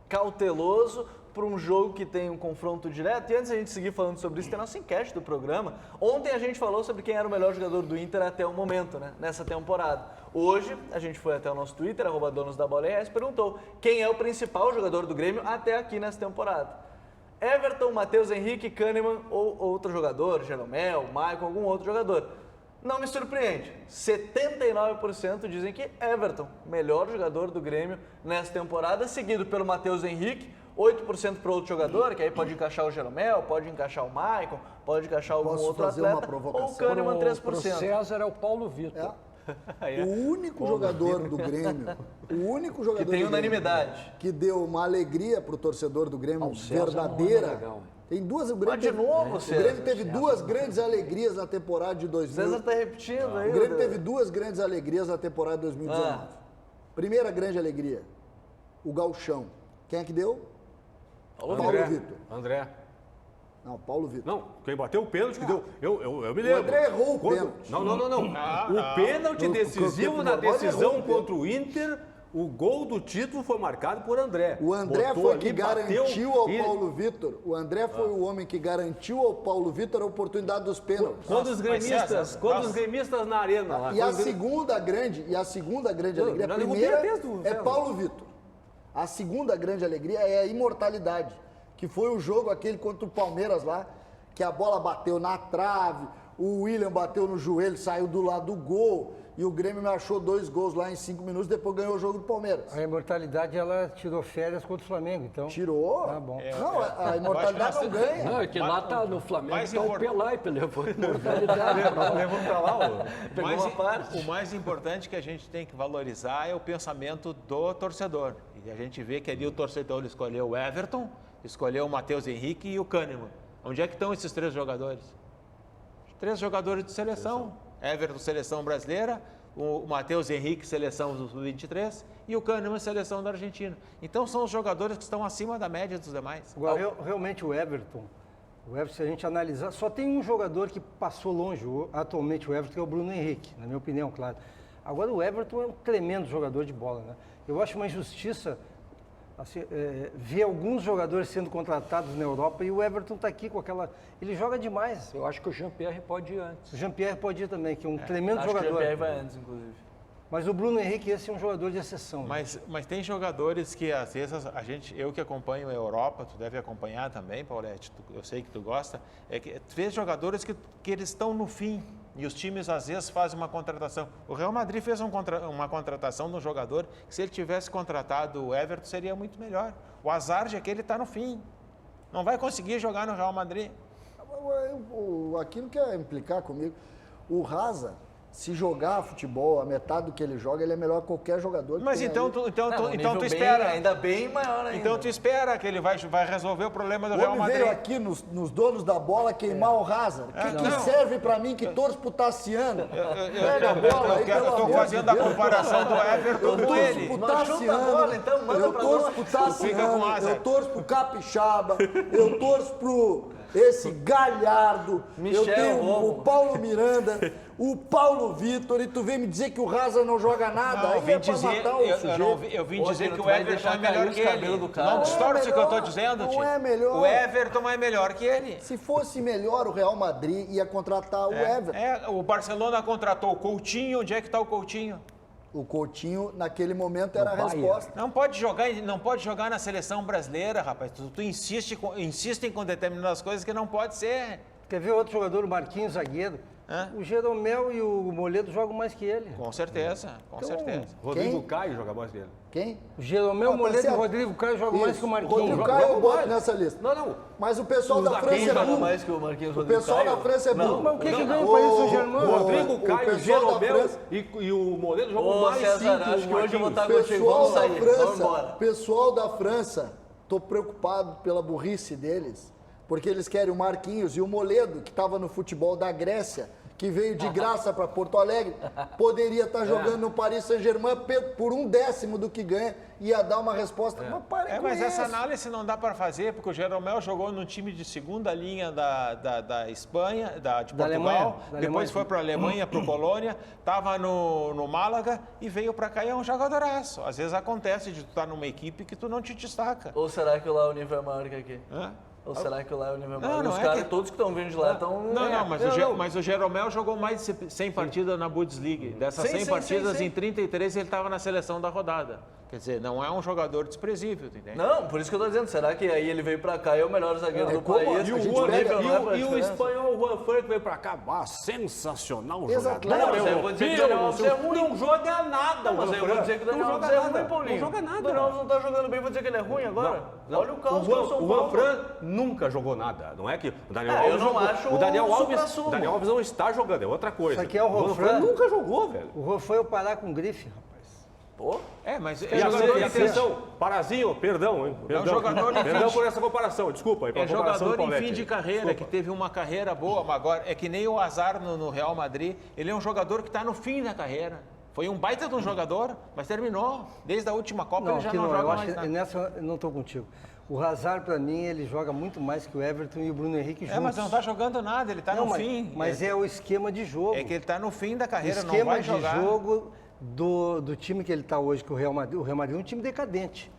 cauteloso para um jogo que tem um confronto direto. E antes de a gente seguir falando sobre isso, tem a nossa enquete do programa. Ontem a gente falou sobre quem era o melhor jogador do Inter até o momento, né, nessa temporada. Hoje, a gente foi até o nosso Twitter, @donosdabola.rs, perguntou quem é o principal jogador do Grêmio até aqui nessa temporada. Everton, Matheus Henrique, Kahneman ou outro jogador, Jeromel, Maicon, algum outro jogador. Não me surpreende, 79% dizem que Everton, melhor jogador do Grêmio nessa temporada, seguido pelo Matheus Henrique, 8% para outro jogador, que aí pode encaixar o Jeromel, pode encaixar o Maicon, pode encaixar algum outro atleta, ou o Kahneman 3%. O César é o Paulo Vitor. O único jogador do Grêmio, que tem unanimidade, que deu uma alegria para o torcedor do Grêmio, verdadeira. Tem duas. O Grêmio teve duas grandes alegrias na temporada de 2019. César está repetindo aí. O Grêmio teve duas grandes alegrias na temporada de 2019. Primeira grande alegria, o Gauchão. Quem é que deu? Paulo Vitor. André. Não, Paulo Vitor. Não, quem bateu o pênalti que deu. Eu me lembro. O André errou o pênalti. Não. O pênalti decisivo na decisão contra o Inter, o gol do título foi marcado por André. O André foi que garantiu ao Paulo Vitor. O André foi o homem que garantiu ao Paulo Vitor a oportunidade dos pênaltis. Quando os gremistas na arena lá. E a segunda grande alegria, a primeira é Paulo Vitor. A segunda grande alegria é a imortalidade, que foi o jogo aquele contra o Palmeiras lá, que a bola bateu na trave, o William bateu no joelho, saiu do lado do gol, e o Grêmio me achou 2 gols lá em 5 minutos, depois ganhou o jogo do Palmeiras. A imortalidade, ela tirou férias contra o Flamengo, então. Tirou? Tá bom. Não, a imortalidade não ganha. Não, é que lá tá no Flamengo, tá o Pelaipe, levou a imortalidade. Levou pra lá, pegou uma parte. O mais importante que a gente tem que valorizar é o pensamento do torcedor. E a gente vê que ali o torcedor escolheu o Everton, escolheu o Matheus Henrique e o Kahneman. Onde é que estão esses 3 jogadores? 3 jogadores de seleção. Everton, seleção brasileira, o Matheus Henrique, seleção do Sub-23 e o Kahneman, seleção da Argentina. Então são os jogadores que estão acima da média dos demais. Agora, realmente o Everton, se a gente analisar, só tem um jogador que passou longe atualmente o Everton, que é o Bruno Henrique, na minha opinião, claro. Agora o Everton é um tremendo jogador de bola, né? Eu acho uma injustiça assim, ver alguns jogadores sendo contratados na Europa e o Everton está aqui com aquela... Ele joga demais. Eu acho que o Jean-Pierre pode ir antes. O Jean-Pierre pode ir também, que é um tremendo jogador. Acho que o Jean-Pierre vai antes, inclusive. Mas o Bruno Henrique, esse é um jogador de exceção. Mas tem jogadores que, às vezes, eu que acompanho a Europa, tu deve acompanhar também, Paulete, eu sei que tu gosta, é que tu vê jogadores que eles estão no fim e os times, às vezes, fazem uma contratação. O Real Madrid fez uma contratação de um jogador que, se ele tivesse contratado o Everton, seria muito melhor. O Hazard é que ele está no fim. Não vai conseguir jogar no Real Madrid. Aqui não quer implicar comigo. O Hazard, se jogar futebol, a metade do que ele joga, ele é melhor que qualquer jogador. Mas então tu espera. Ainda bem maior ainda. Então tu espera que ele vai resolver o problema do Real Madrid. Veio aqui nos donos da bola queimar o Hazard. Que serve pra mim que torço pro Tassiano? Pega a bola aí, eu tô fazendo a comparação do Everton com ele. Eu torço pro Tassiano, então manda eu torço pro Tassiano, eu torço pro Capixaba, eu torço pro esse Galhardo, eu tenho o Paulo Miranda, o Paulo Vitor, e tu vem me dizer que o Hazard não joga nada, aí é pra matar o sujeito. Eu vim dizer que o Everton é melhor que ele. Não distorce o que eu tô dizendo, Não é melhor. O Everton é melhor que ele. Se fosse melhor, o Real Madrid ia contratar o Everton. O Barcelona contratou o Coutinho, onde é que tá o Coutinho? O Coutinho, naquele momento, era a resposta. Não pode jogar na seleção brasileira, rapaz. Tu insistem com determinadas coisas que não pode ser. Quer ver outro jogador, o Marquinhos, zagueiro? O Jeromel e o Moledo jogam mais que ele. Com certeza, com certeza. Rodrigo Caio joga mais que ele. Quem? O Jeromel, o Moledo e o Rodrigo Caio jogam mais que o Marquinhos. Rodrigo Caio eu boto nessa lista. Não. Mas o pessoal da França é burro. mais que o Marquinhos. O pessoal da França é burro. Mas o que ganha para isso o Germano? Rodrigo Caio, o Jeromel e o Moledo jogam mais César, que acho que hoje eu vou estar o pessoal da França, pessoal da França, tô preocupado pela burrice deles, porque eles querem o Marquinhos e o Moledo, que estava no futebol da Grécia, que veio de graça para Porto Alegre, poderia estar jogando no Paris Saint-Germain por 1/10 do que ganha, ia dar uma resposta. Mas pare com mas isso. essa análise não dá para fazer, porque o Jeromel jogou no time de segunda linha da Espanha, de Portugal, depois foi para a Alemanha, para o Colônia, estava no Málaga e veio para cá e é um jogadoraço. Às vezes acontece de tu estar numa equipe que tu não te destaca. Ou será que lá o nível é maior que aqui? Ou será que lá é o nível maior? Os caras, todos que estão vindo de lá estão... Mas o Jeromel jogou mais de 100 partidas na Bundesliga. Dessas 100 partidas, em 33 ele estava na seleção da rodada. Quer dizer, não é um jogador desprezível, tu entende? Não, por isso que eu tô dizendo. Será que aí ele veio pra cá e é o melhor zagueiro do país? E o espanhol, o Juan Fran, que veio pra cá, sensacional jogador. Não, mas eu vou dizer que o Daniel Alves é ruim. Não joga nada, mas eu vou dizer que o Daniel Alves é ruim, Paulinho. Não joga nada. O Daniel Alves não tá jogando bem, vou dizer que ele é ruim agora? Olha o caos que é o São Paulo. O Juan Fran nunca jogou nada. Não é que o Daniel Alves eu não acho o Daniel Alves não está jogando, é outra coisa. Isso aqui é o Juan Fran nunca jogou, velho. O Juan foi parar com grife, rapaz. Pô? Mas e atenção, Parazinho, perdão, hein? É um jogador perdão por essa comparação, desculpa. Aí, é jogador em fim de carreira, que teve uma carreira boa, mas agora é que nem o Hazard no Real Madrid, ele é um jogador que está no fim da carreira. Foi um baita de um jogador, mas terminou. Desde a última Copa ele já não joga mais nada. Nessa eu não estou contigo. O Hazard, para mim, ele joga muito mais que o Everton e o Bruno Henrique juntos. Mas não está jogando nada, ele está no fim. Mas é o esquema de jogo. É que ele está no fim da carreira, não vai jogar. O esquema de jogo do time que ele está hoje, que o Real Madrid é um time decadente.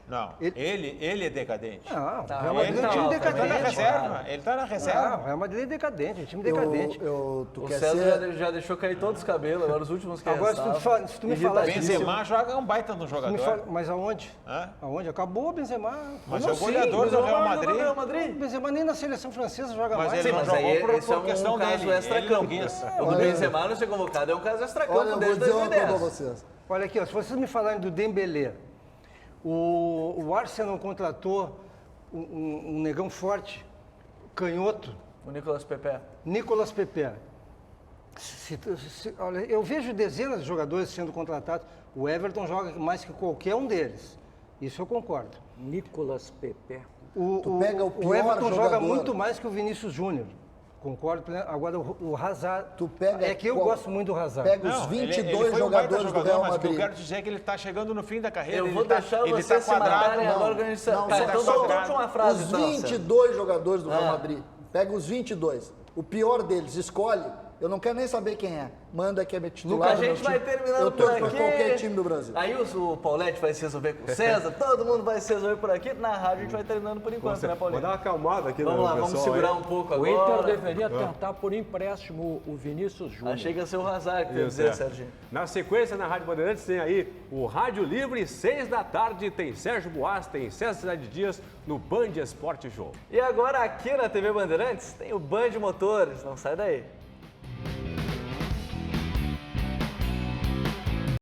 Não, ele é decadente. Não, o Real Madrid é um time decadente. Ele está na reserva, ele está na reserva. Não, o Real Madrid é decadente, é um time decadente. O César já deixou cair todos os cabelos, agora os últimos que agora, se tu me falar Benzema joga um baita no jogador. Mas aonde? Aonde? Acabou o Benzema. Mas é o goleador do Real Madrid. O Benzema nem na seleção francesa joga mais. Mas ele não jogou por questão dele. O extra-campo. O do Benzema não ser convocado é um caso extra-campo desde 2010. Olha aqui, se vocês me falarem do Dembélé, o Arsenal contratou um negão forte, canhoto. O Nicolas Pepe. Nicolas Pepe. Olha, eu vejo dezenas de jogadores sendo contratados. O Everton joga mais que qualquer um deles. Isso eu concordo. Nicolas Pepe. O Everton joga muito mais que o Vinícius Júnior. Concordo. Agora o Hazard. É que eu gosto muito do Hazard. Pega os 22 jogadores do Real Madrid. Mas o que eu quero dizer é que ele está chegando no fim da carreira. Eu vou deixar vocês se matarem agora organizando. Então solte uma frase. Os 22 jogadores do Real Madrid. Pega os 22. O pior deles, escolhe. Eu não quero nem saber quem é. Manda que é titular. A gente vai terminando por aqui. Qualquer time do Brasil. Aí o Paulete vai se resolver com o César, todo mundo vai se resolver por aqui. Na rádio a gente vai terminando por enquanto, né, Paulinho? Vou dar uma acalmada aqui, vamos lá, vamos segurar um pouco agora. O Inter deveria tentar por empréstimo o Vinícius Júnior. Achei que ia ser o Hazard que quer dizer, Serginho. Na sequência, na Rádio Bandeirantes, tem aí o Rádio Livre, 6 da tarde, tem Sérgio Boas, tem César Cidade Dias no Band Esporte Show. E agora aqui na TV Bandeirantes tem o Band Motores, não sai daí.